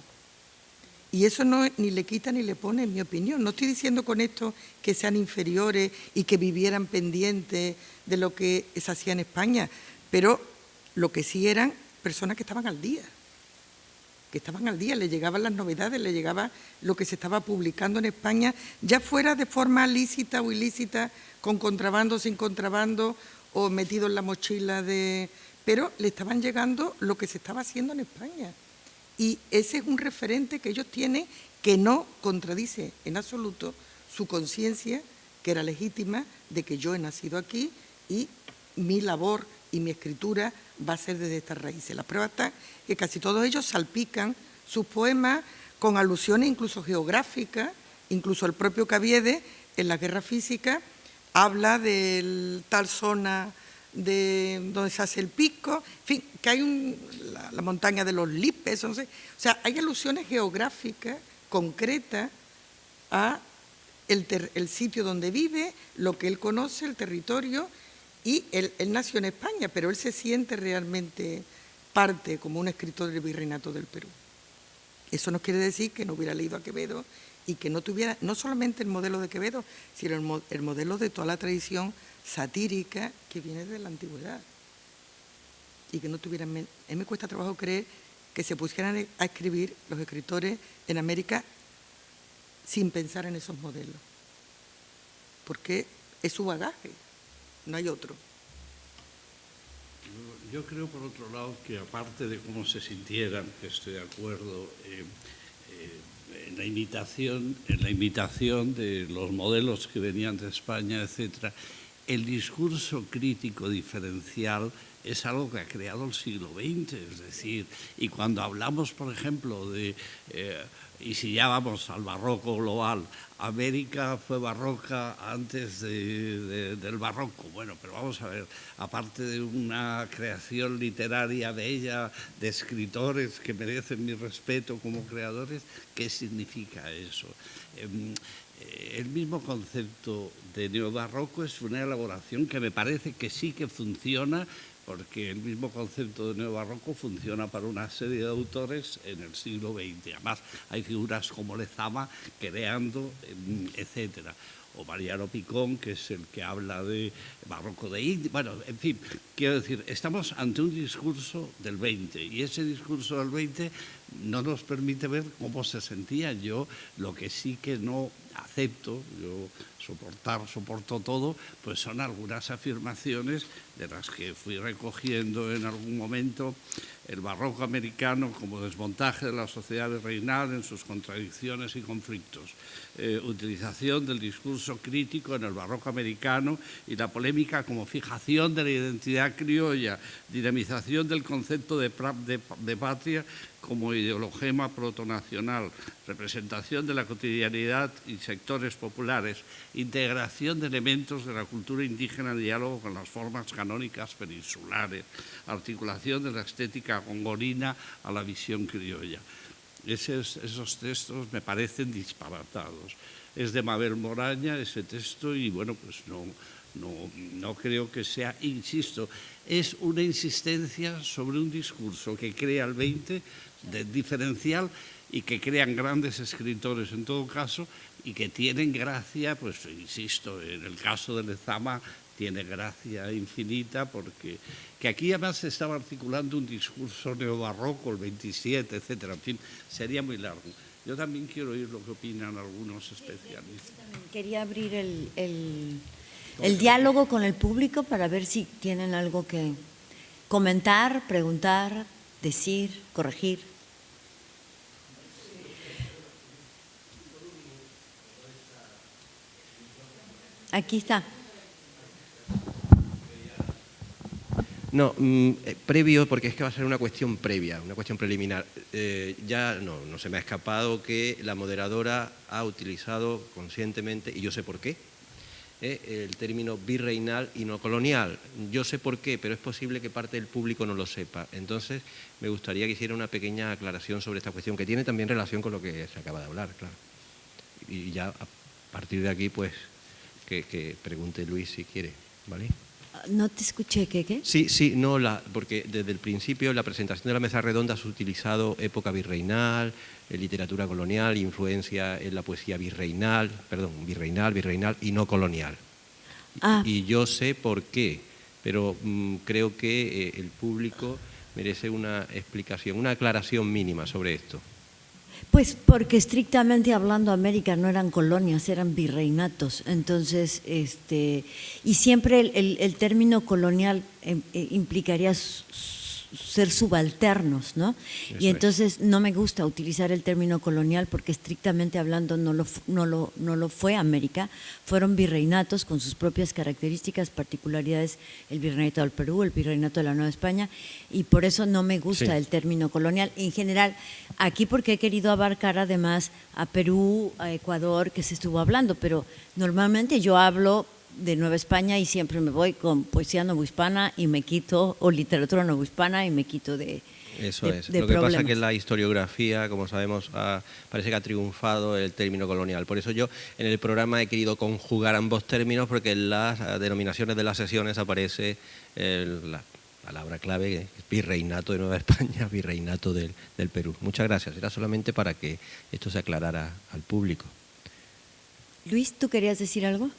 Y eso no ni le quita ni le pone, en mi opinión. No estoy diciendo con esto que sean inferiores y que vivieran pendientes de lo que se hacía en España, pero lo que sí eran personas que estaban al día. Le llegaban las novedades, le llegaba lo que se estaba publicando en España, ya fuera de forma lícita o ilícita, con contrabando, sin contrabando, o metido en la mochila pero le estaban llegando lo que se estaba haciendo en España. Y ese es un referente que ellos tienen que no contradice en absoluto su conciencia, que era legítima, de que yo he nacido aquí y mi labor y mi escritura va a ser desde estas raíces. La prueba está que casi todos ellos salpican sus poemas con alusiones incluso geográficas, incluso el propio Caviedes en la Guerra Física habla de tal zona de donde se hace el pico, en fin, que hay la montaña de los Lipes, no sé. O sea, hay alusiones geográficas concretas a el sitio donde vive, lo que él conoce, el territorio, y él nació en España, pero él se siente realmente parte como un escritor del Virreinato del Perú. Eso no quiere decir que no hubiera leído a Quevedo y que no tuviera no solamente el modelo de Quevedo, sino el modelo de toda la tradición satírica que viene de la antigüedad. Y que no tuvieran... A mí me cuesta trabajo creer que se pusieran a escribir los escritores en América sin pensar en esos modelos. Porque es su bagaje, no hay otro. Yo creo, por otro lado, que aparte de cómo se sintieran, que estoy de acuerdo, en la imitación de los modelos que venían de España, etcétera, el discurso crítico diferencial es algo que ha creado el siglo XX, es decir, y cuando hablamos, por ejemplo, y si ya vamos al barroco global, América fue barroca antes del barroco. Bueno, pero vamos a ver, aparte de una creación literaria bella, de escritores que merecen mi respeto como creadores, ¿qué significa eso? El mismo concepto de neobarroco es una elaboración que me parece que sí que funciona, porque el mismo concepto de neobarroco funciona para una serie de autores en el siglo XX. Además, hay figuras como Lezama creando, etcétera. O Mariano Picón, que es el que habla de barroco de India. Bueno, en fin, quiero decir, estamos ante un discurso del 20 y ese discurso del 20 no nos permite ver cómo se sentía. Yo lo que sí que no acepto, yo soporto todo, pues son algunas afirmaciones de las que fui recogiendo en algún momento el barroco americano como desmontaje de la sociedad virreinal en sus contradicciones y conflictos, utilización del discurso crítico en el barroco americano y la polémica como fijación de la identidad criolla, dinamización del concepto de patria como ideologema protonacional, representación de la cotidianidad y sectores populares, integración de elementos de la cultura indígena en diálogo con las formas canónicas peninsulares, articulación de la estética gongorina a la visión criolla. Esos textos me parecen disparatados. Es de Mabel Moraña ese texto y bueno, pues no creo que sea, insisto, es una insistencia sobre un discurso que crea el 20 diferencial y que crean grandes escritores en todo caso y que tienen gracia, pues insisto, en el caso de Lezama tiene gracia infinita porque que aquí además se estaba articulando un discurso neobarroco, el 27, etcétera, en fin, sería muy largo. Yo también quiero oír lo que opinan algunos especialistas. Quería abrir el diálogo con el público para ver si tienen algo que comentar, preguntar, decir, corregir. Aquí está. No, previo, porque es que va a ser una cuestión previa, una cuestión preliminar. Ya no se me ha escapado que la moderadora ha utilizado conscientemente, y yo sé por qué, el término virreinal y no colonial. Yo sé por qué, pero es posible que parte del público no lo sepa. Entonces, me gustaría que hiciera una pequeña aclaración sobre esta cuestión, que tiene también relación con lo que se acaba de hablar, claro. Y ya a partir de aquí, pues, que pregunte Luis si quiere, ¿vale? No te escuché, ¿qué? Sí, no, porque desde el principio en la presentación de la mesa redonda has utilizado época virreinal, literatura colonial, influencia en la poesía virreinal y no colonial. Y yo sé por qué, pero creo que el público merece una explicación, una aclaración mínima sobre esto. Pues porque estrictamente hablando América no eran colonias, eran virreinatos. Entonces, y siempre el término colonial implicaría ser subalternos, ¿no? Y entonces no me gusta utilizar el término colonial porque estrictamente hablando no lo fue América, fueron virreinatos con sus propias características, particularidades, el virreinato del Perú, el virreinato de la Nueva España, y por eso no me gusta el término colonial. En general, aquí porque he querido abarcar además a Perú, a Ecuador, que se estuvo hablando, pero normalmente yo hablo de Nueva España y siempre me voy con poesía novohispana y me quito, o literatura novohispana y me quito de Eso es. de Lo que problemas. pasa es que en la historiografía, como sabemos, parece que ha triunfado el término colonial. Por eso yo en el programa he querido conjugar ambos términos, porque en las denominaciones de las sesiones aparece la palabra clave, que es virreinato de Nueva España, virreinato del Perú. Muchas gracias. Era solamente para que esto se aclarara al público. Luis, ¿tú querías decir algo?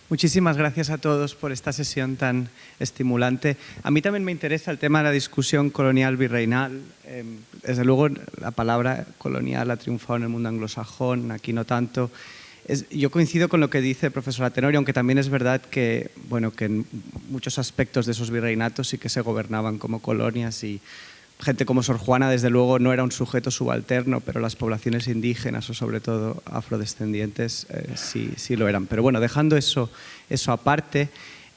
Muchísimas gracias a todos por esta sesión tan estimulante. A mí también me interesa el tema de la discusión colonial-virreinal. Desde luego la palabra colonial ha triunfado en el mundo anglosajón, aquí no tanto. Yo coincido con lo que dice el profesor Tenorio, aunque también es verdad que, que en muchos aspectos de esos virreinatos sí que se gobernaban como colonias y gente como Sor Juana, desde luego, no era un sujeto subalterno, pero las poblaciones indígenas o sobre todo afrodescendientes sí lo eran. Pero bueno, dejando eso aparte,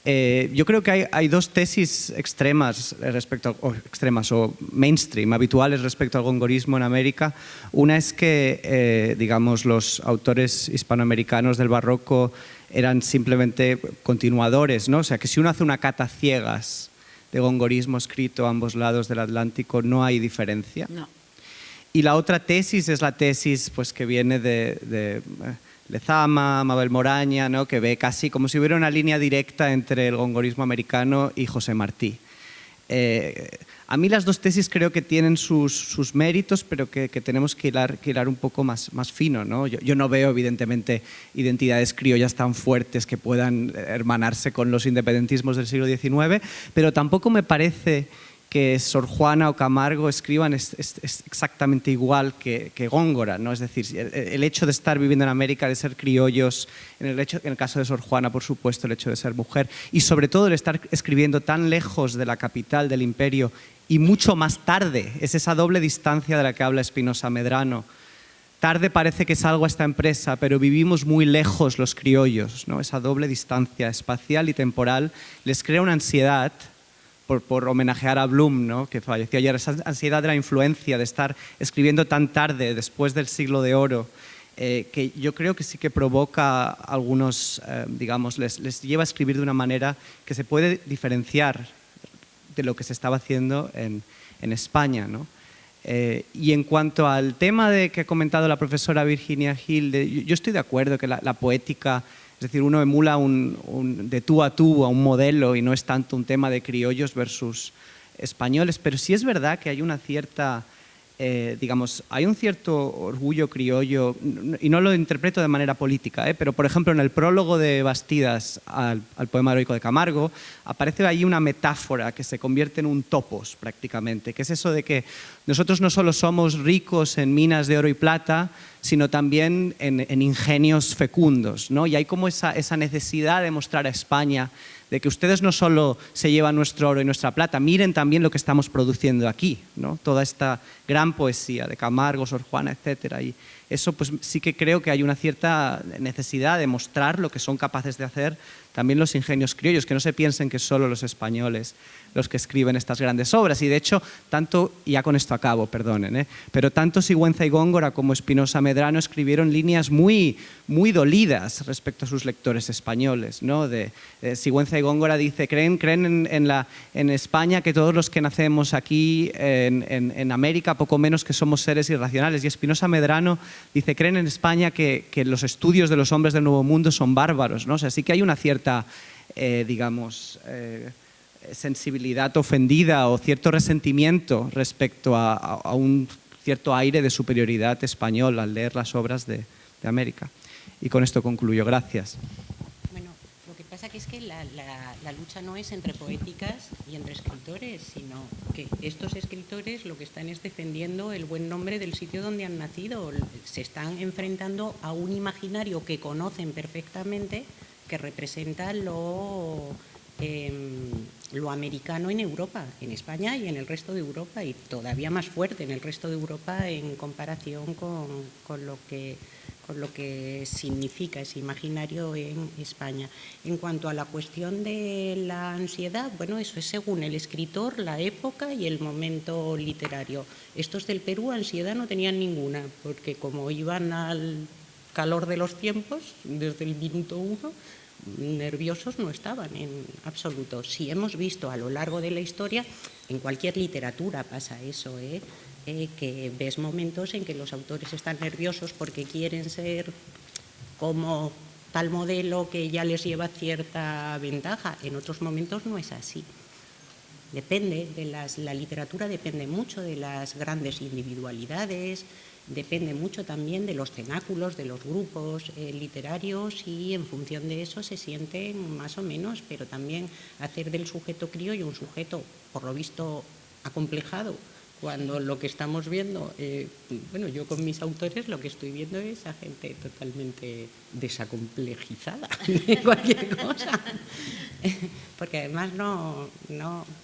yo creo que hay dos tesis extremas o mainstream, habituales respecto al gongorismo en América. Una es que, digamos, los autores hispanoamericanos del barroco eran simplemente continuadores, ¿no? O sea, que si uno hace una cata ciegas de gongorismo escrito a ambos lados del Atlántico, no hay diferencia. No. Y la otra tesis es la tesis pues, que viene de Lezama, Mabel Moraña, ¿no? Que ve casi como si hubiera una línea directa entre el gongorismo americano y José Martí. A mí las dos tesis creo que tienen sus méritos, pero que tenemos que hilar un poco más fino, ¿no? Yo no veo, evidentemente, identidades criollas tan fuertes que puedan hermanarse con los independentismos del siglo XIX, pero tampoco me parece que Sor Juana o Camargo escriban exactamente igual que Góngora, ¿no? Es decir, el hecho de estar viviendo en América, de ser criollos, en el caso de Sor Juana, por supuesto, el hecho de ser mujer, y sobre todo el estar escribiendo tan lejos de la capital del imperio y mucho más tarde, es esa doble distancia de la que habla Espinosa Medrano. Tarde parece que salgo a esta empresa, pero vivimos muy lejos los criollos, ¿no? Esa doble distancia espacial y temporal les crea una ansiedad, por homenajear a Bloom, ¿no? Que falleció ayer, esa ansiedad de la influencia, de estar escribiendo tan tarde, después del siglo de oro, que yo creo que sí que provoca algunos, digamos, les lleva a escribir de una manera que se puede diferenciar de lo que se estaba haciendo en España, ¿no? Y en cuanto al tema que ha comentado la profesora Virginia Gil, yo estoy de acuerdo que la poética, es decir, uno emula de tú a tú a un modelo y no es tanto un tema de criollos versus españoles, pero sí es verdad que hay una cierta, digamos, hay un cierto orgullo criollo, y no lo interpreto de manera política, pero por ejemplo en el prólogo de Bastidas al poema heroico de Camargo aparece ahí una metáfora que se convierte en un topos prácticamente, que es eso de que nosotros no solo somos ricos en minas de oro y plata, sino también en ingenios fecundos, ¿no? Y hay como esa necesidad de mostrar a España de que ustedes no solo se llevan nuestro oro y nuestra plata, miren también lo que estamos produciendo aquí, ¿no? Toda esta gran poesía de Camargo, Sor Juana, etcétera. Y eso pues sí que creo que hay una cierta necesidad de mostrar lo que son capaces de hacer también los ingenios criollos, que no se piensen que solo los españoles los que escriben estas grandes obras. Y de hecho, tanto, y ya con esto acabo, perdonen, pero tanto Sigüenza y Góngora como Espinosa Medrano escribieron líneas muy dolidas respecto a sus lectores españoles, ¿no? Sigüenza y Góngora dice, creen en España que todos los que nacemos aquí en América, poco menos que somos seres irracionales. Y Espinosa Medrano dice, creen en España que los estudios de los hombres del Nuevo Mundo son bárbaros, ¿no? O sea, sí que hay una cierta digamos, sensibilidad ofendida o cierto resentimiento respecto a un cierto aire de superioridad español al leer las obras de América. Y con esto concluyo. Gracias. Bueno, lo que pasa que es que la lucha no es entre poéticas y entre escritores, sino que estos escritores lo que están es defendiendo el buen nombre del sitio donde han nacido. Se están enfrentando a un imaginario que conocen perfectamente, que representa lo americano en Europa, en España y en el resto de Europa, y todavía más fuerte en el resto de Europa en comparación con lo que significa ese imaginario en España. En cuanto a la cuestión de la ansiedad, bueno, eso es según el escritor, la época y el momento literario. Estos del Perú ansiedad no tenían ninguna, porque como iban al calor de los tiempos, desde el minuto 1, nerviosos no estaban en absoluto. Si hemos visto a lo largo de la historia, en cualquier literatura pasa eso, que ves momentos en que los autores están nerviosos porque quieren ser como tal modelo que ya les lleva cierta ventaja. En otros momentos no es así. Depende de la literatura depende mucho de las grandes individualidades, depende mucho también de los cenáculos, de los grupos literarios, y en función de eso se sienten más o menos, pero también hacer del sujeto criollo un sujeto, por lo visto, acomplejado, cuando lo que estamos viendo, bueno, yo con mis autores lo que estoy viendo es a gente totalmente desacomplejizada de cualquier cosa. Porque además no,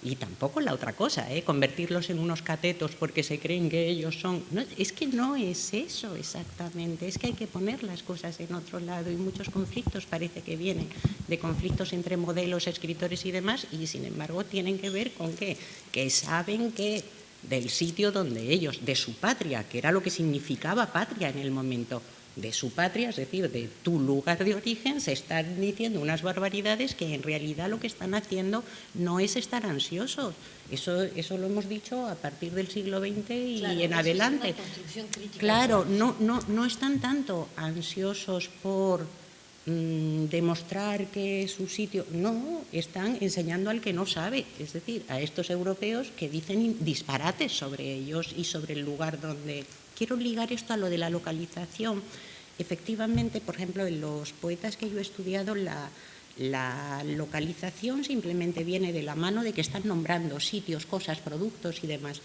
y tampoco la otra cosa, convertirlos en unos catetos porque se creen que ellos son... No, es que no es eso exactamente, es que hay que poner las cosas en otro lado, y muchos conflictos parece que vienen de conflictos entre modelos, escritores y demás, y sin embargo tienen que ver con que saben que del sitio donde ellos, de su patria, que era lo que significaba patria en el momento, de su patria, es decir, de tu lugar de origen, se están diciendo unas barbaridades que en realidad lo que están haciendo no es estar ansiosos. Eso lo hemos dicho a partir del siglo XX y claro, en adelante. Es una construcción crítica. Claro, no están tanto ansiosos por demostrar que su sitio... No, están enseñando al que no sabe, es decir, a estos europeos que dicen disparates sobre ellos y sobre el lugar donde... Quiero ligar esto a lo de la localización. Efectivamente, por ejemplo, en los poetas que yo he estudiado, la localización simplemente viene de la mano de que están nombrando sitios, cosas, productos y demás.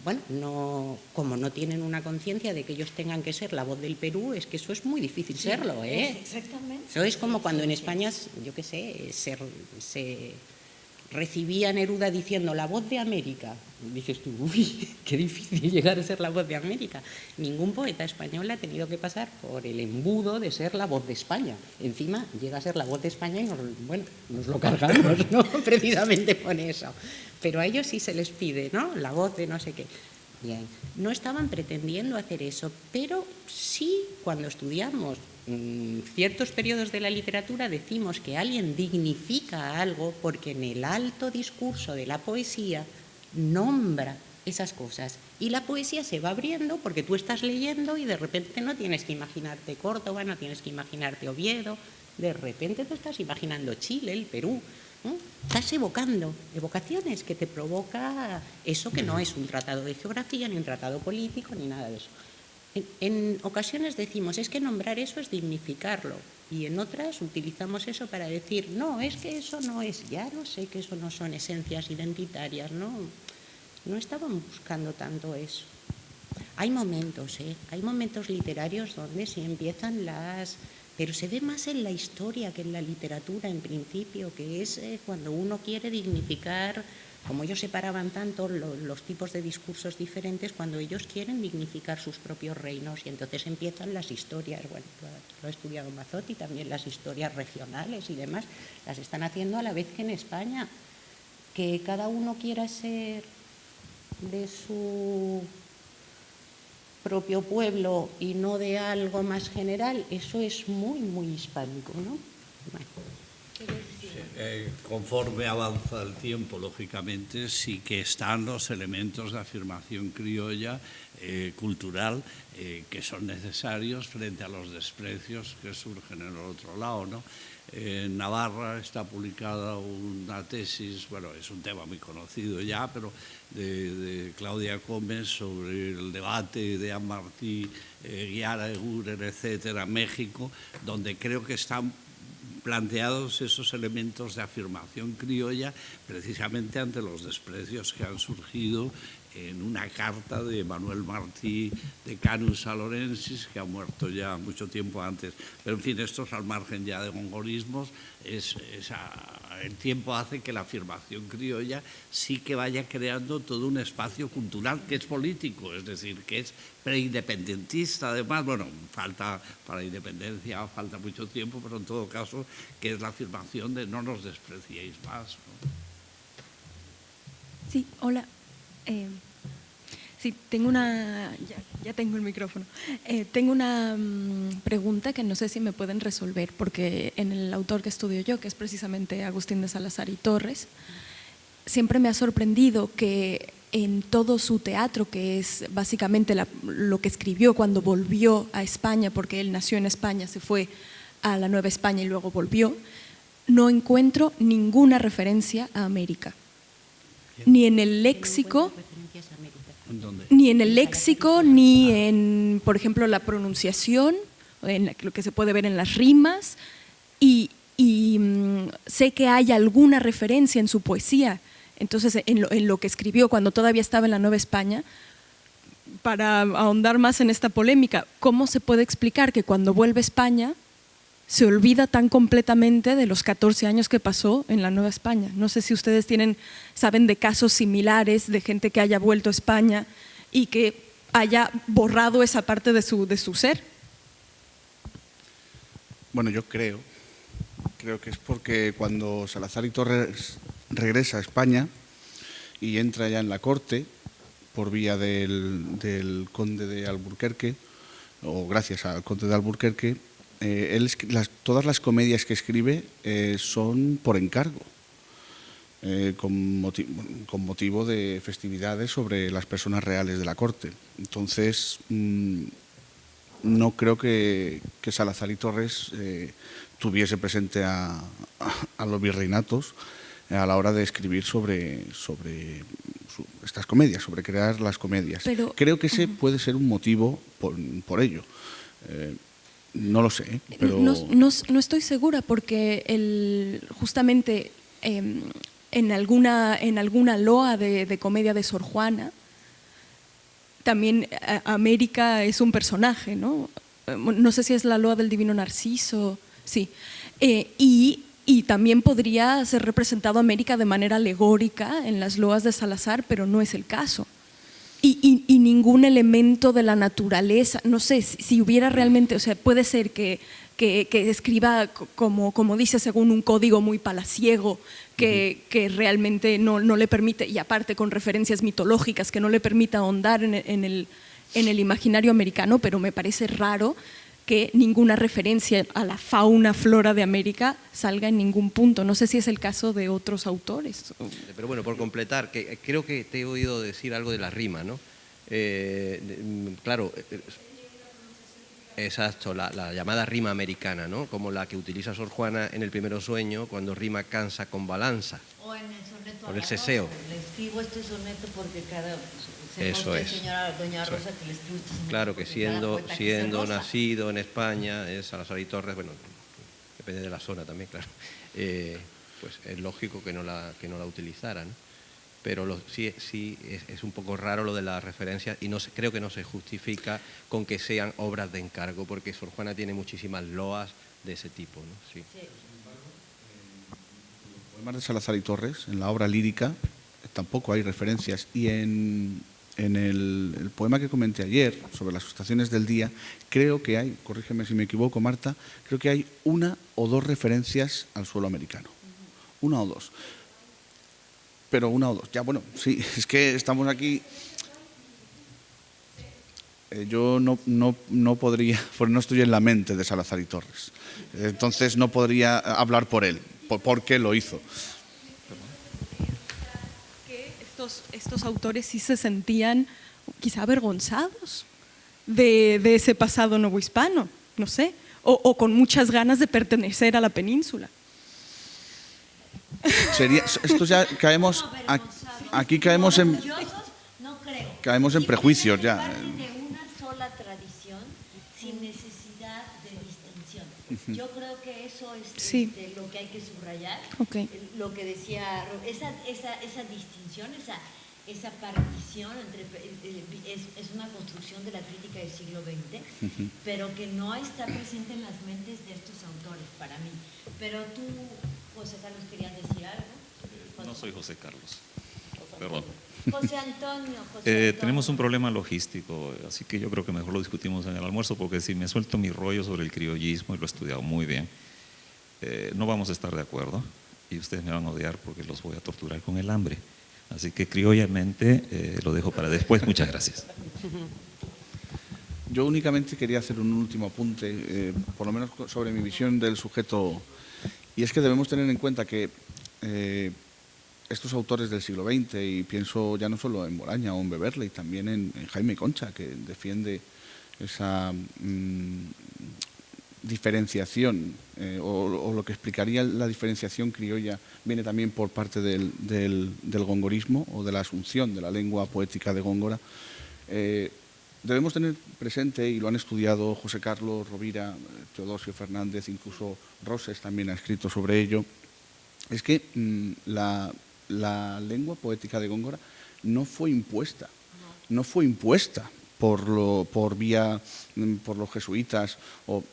Bueno, como no tienen una conciencia de que ellos tengan que ser la voz del Perú, es que eso es muy difícil serlo, Exactamente. Eso es como cuando en España, yo qué sé, se recibía a Neruda diciendo la voz de América. Dices tú, uy, qué difícil llegar a ser la voz de América. Ningún poeta español ha tenido que pasar por el embudo de ser la voz de España. Encima llega a ser la voz de España y nos lo cargamos, ¿no? Precisamente por eso. Pero a ellos sí se les pide, ¿no? La voz de no sé qué. Bien, no estaban pretendiendo hacer eso, pero sí, cuando estudiamos ciertos periodos de la literatura, decimos que alguien dignifica algo porque en el alto discurso de la poesía nombra esas cosas, y la poesía se va abriendo porque tú estás leyendo y de repente no tienes que imaginarte Córdoba, no tienes que imaginarte Oviedo, de repente te estás imaginando Chile, el Perú. Estás evocando evocaciones que te provoca eso, que no es un tratado de geografía, ni un tratado político, ni nada de eso. En ocasiones decimos, es que nombrar eso es dignificarlo, y en otras utilizamos eso para decir, no, es que eso no es, ya lo sé que eso no son esencias identitarias, no estaban buscando tanto eso. Hay momentos literarios donde sí empiezan pero se ve más en la historia que en la literatura en principio, que es cuando uno quiere dignificar, como ellos separaban tanto los tipos de discursos diferentes, cuando ellos quieren dignificar sus propios reinos, y entonces empiezan las historias, bueno, lo ha estudiado Mazzotti, también las historias regionales y demás, las están haciendo a la vez que en España, que cada uno quiera ser de su propio pueblo y no de algo más general, eso es muy, muy hispánico, ¿no? Bueno. Conforme avanza el tiempo, lógicamente, sí que están los elementos de afirmación criolla, cultural, que son necesarios frente a los desprecios que surgen en el otro lado, ¿no? En Navarra está publicada una tesis, bueno, es un tema muy conocido ya, pero de Claudia Gómez sobre el debate de Anne Martí, Guiara Eguren, etcétera, México, donde creo que están planteados esos elementos de afirmación criolla precisamente ante los desprecios que han surgido en una carta de Manuel Martí de Canus a Lorensis, que ha muerto ya mucho tiempo antes. Pero, en fin, esto es al margen ya de gongorismos. El tiempo hace que la afirmación criolla sí que vaya creando todo un espacio cultural que es político, es decir, que es preindependentista. Además, bueno, falta para la independencia, falta mucho tiempo, pero en todo caso, que es la afirmación de no nos despreciéis más, ¿no? Sí, hola. Sí, tengo una... Ya tengo el micrófono. Tengo una pregunta que no sé si me pueden resolver, porque en el autor que estudio yo, que es precisamente Agustín de Salazar y Torres, siempre me ha sorprendido que en todo su teatro, que es básicamente lo que escribió cuando volvió a España, porque él nació en España, se fue a la Nueva España y luego volvió, no encuentro ninguna referencia a América. Ni en el léxico, ni en, por ejemplo, la pronunciación, en lo que se puede ver en las rimas, y sé que hay alguna referencia en su poesía. Entonces, en lo que escribió cuando todavía estaba en la Nueva España, para ahondar más en esta polémica, ¿cómo se puede explicar que cuando vuelve a España se olvida tan completamente de los 14 años que pasó en la Nueva España? No sé si ustedes saben de casos similares de gente que haya vuelto a España y que haya borrado esa parte de su ser. Bueno, yo creo que es porque cuando Salazar y Torres regresa a España y entra ya en la corte por vía del conde de Alburquerque, o gracias al conde de Alburquerque, todas las comedias que escribe son por encargo, con motivo de festividades sobre las personas reales de la corte. Entonces, no creo que Salazar y Torres tuviese presente a los virreinatos a la hora de escribir sobre estas comedias, sobre crear las comedias. Pero, creo que ese puede ser un motivo por ello. No lo sé, pero... No estoy segura, porque justamente en alguna loa de comedia de Sor Juana, también América es un personaje, ¿no? No sé si es la loa del Divino Narciso, sí. Y también podría ser representado América de manera alegórica en las loas de Salazar, pero no es el caso. Y ningún elemento de la naturaleza, no sé, si hubiera realmente, o sea, puede ser que escriba como dice, según un código muy palaciego, que realmente no le permite, y aparte con referencias mitológicas, que no le permita ahondar en el imaginario americano, pero me parece raro que ninguna referencia a la fauna, flora de América salga en ningún punto. No sé si es el caso de otros autores. Pero bueno, por completar, que creo que te he oído decir algo de la rima, ¿no? Claro, exacto, la llamada rima americana, ¿no? Como la que utiliza Sor Juana en El primero sueño, cuando rima cansa con balanza. O en el soneto. O en el ceseo. Le escribo este soneto porque Eso es. Doña Rosa, que le escribo este soneto. Claro que siendo nacido en España, Salazar y Torres, bueno, depende de la zona también, claro, pues es lógico que no la utilizaran, ¿no? Pero sí es un poco raro lo de las referencias, y creo que no se justifica con que sean obras de encargo, porque Sor Juana tiene muchísimas loas de ese tipo, ¿no? Sí. En los poemas de Salazar y Torres, en la obra lírica, tampoco hay referencias, y en el poema que comenté ayer sobre las estaciones del día, creo que hay, corrígeme si me equivoco, Marta, creo que hay una o dos referencias al suelo americano. Una o dos. Pero una o dos. Ya, bueno, sí, es que estamos aquí... Yo no podría, porque no estoy en la mente de Salazar y Torres, entonces no podría hablar por él. por qué lo hizo. Que estos autores sí se sentían quizá avergonzados de ese pasado novohispano, no sé, o con muchas ganas de pertenecer a la península. Esto ya caemos, aquí caemos en prejuicios ya. De una sola tradición sin necesidad de distinción. Yo creo que eso es Sí. lo que hay que subrayar. Ok. Lo que decía, esa distinción, esa partición es una construcción de la crítica del siglo XX, pero que no está presente en las mentes de estos autores, para mí. Pero tú, José Carlos, ¿querías decir algo? No soy José Carlos, perdón. José Antonio. Tenemos un problema logístico, así que yo creo que mejor lo discutimos en el almuerzo, porque si me suelto mi rollo sobre el criollismo, y lo he estudiado muy bien, no vamos a estar de acuerdo y ustedes me van a odiar porque los voy a torturar con el hambre. Así que criollamente lo dejo para después. Muchas gracias. Yo únicamente quería hacer un último apunte, por lo menos sobre mi visión del sujeto, y es que debemos tener en cuenta que estos autores del siglo XX, y pienso ya no solo en Moraña o en Beverley, también en Jaime Concha, que defiende esa diferenciación, o lo que explicaría la diferenciación criolla, viene también por parte del gongorismo o de la asunción de la lengua poética de Góngora. Debemos tener presente, y lo han estudiado José Carlos Rovira, Teodosio Fernández, incluso Roses también ha escrito sobre ello, es que la lengua poética de Góngora no fue impuesta por los jesuitas.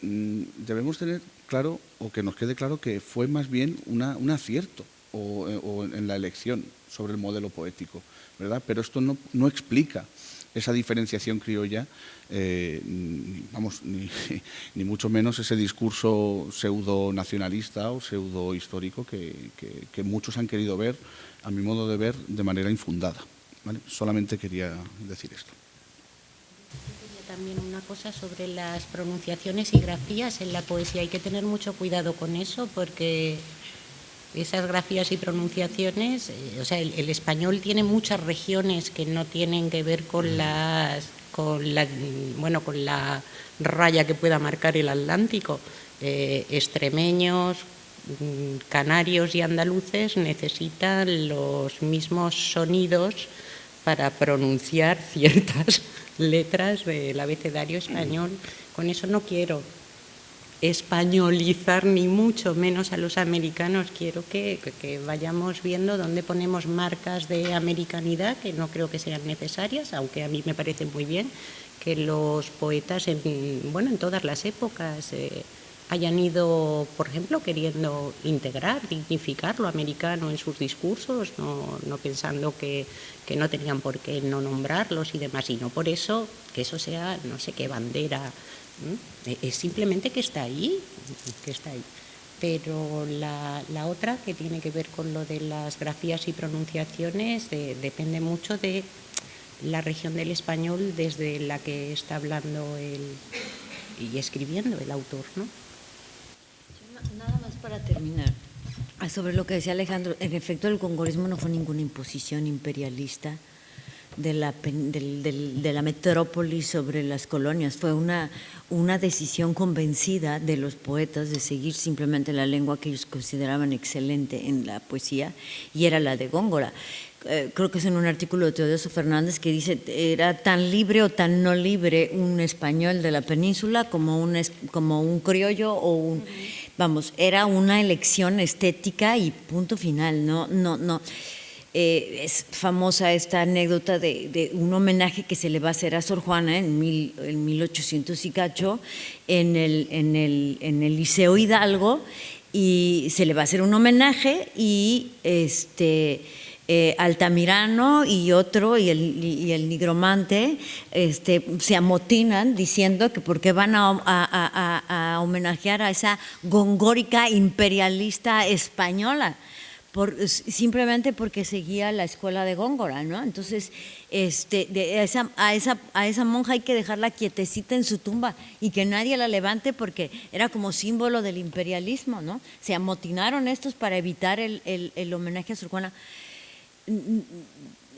Debemos tener claro, o que nos quede claro, que fue más bien un acierto o en la elección sobre el modelo poético, ¿verdad? Pero esto no explica esa diferenciación criolla, ni mucho menos ese discurso pseudo-nacionalista o pseudo-histórico que muchos han querido ver, a mi modo de ver, de manera infundada, ¿vale? Solamente quería decir esto. También una cosa sobre las pronunciaciones y grafías en la poesía. Hay que tener mucho cuidado con eso, porque esas grafías y pronunciaciones, o sea, el español tiene muchas regiones que no tienen que ver con la raya que pueda marcar el Atlántico. Extremeños, canarios y andaluces necesitan los mismos sonidos para pronunciar ciertas letras del abecedario español. Con eso no quiero españolizar ni mucho menos a los americanos. Quiero que vayamos viendo dónde ponemos marcas de americanidad, que no creo que sean necesarias, aunque a mí me parece muy bien que los poetas en todas las épocas hayan ido, por ejemplo, queriendo integrar, dignificar lo americano en sus discursos, no pensando que no tenían por qué no nombrarlos y demás, y no por eso que eso sea no sé qué bandera. Es simplemente que está ahí. Pero la otra, que tiene que ver con lo de las grafías y pronunciaciones, depende mucho de la región del español desde la que está hablando y escribiendo el autor, ¿no? Nada más para terminar, sobre lo que decía Alejandro, en efecto el gongorismo no fue ninguna imposición imperialista de la metrópoli sobre las colonias, fue una decisión convencida de los poetas de seguir simplemente la lengua que ellos consideraban excelente en la poesía, y era la de Góngora. Creo que es en un artículo de Teodosio Fernández que dice, era tan libre o tan no libre un español de la península como un criollo o un... Vamos, era una elección estética y punto final, no. Es famosa esta anécdota de un homenaje que se le va a hacer a Sor Juana en 1800 y cacho en el Liceo Hidalgo, y se le va a hacer un homenaje y Altamirano y otro y el nigromante se amotinan diciendo que por qué van a homenajear a esa gongórica imperialista española, simplemente porque seguía la escuela de Góngora, ¿no? Entonces, a esa monja hay que dejarla quietecita en su tumba y que nadie la levante porque era como símbolo del imperialismo, ¿no? Se amotinaron estos para evitar el homenaje a Sor Juana.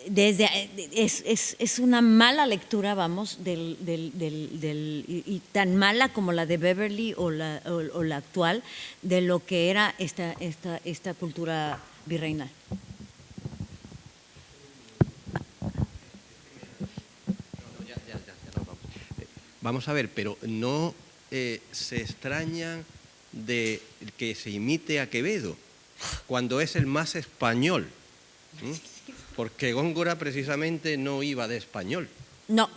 Es una mala lectura, vamos, y tan mala como la de Beverly o la actual, de lo que era esta cultura virreinal. Vamos a ver, pero no se extrañan de que se imite a Quevedo cuando es el más español. Porque Góngora precisamente no iba de español. No.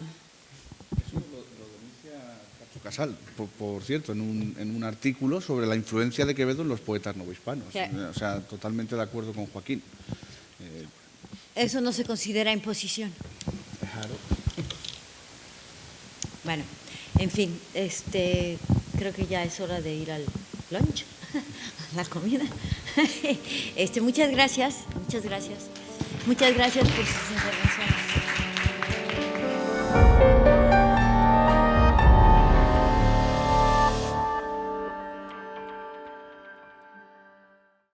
Eso lo denuncia Cacho Casal, por cierto, en un artículo sobre la influencia de Quevedo en los poetas novohispanos. Sí. O sea, totalmente de acuerdo con Joaquín. Eso no se considera imposición. Claro. Bueno, en fin, creo que ya es hora de ir al lunch, a la comida. Muchas gracias. Muchas gracias por sus intervenciones.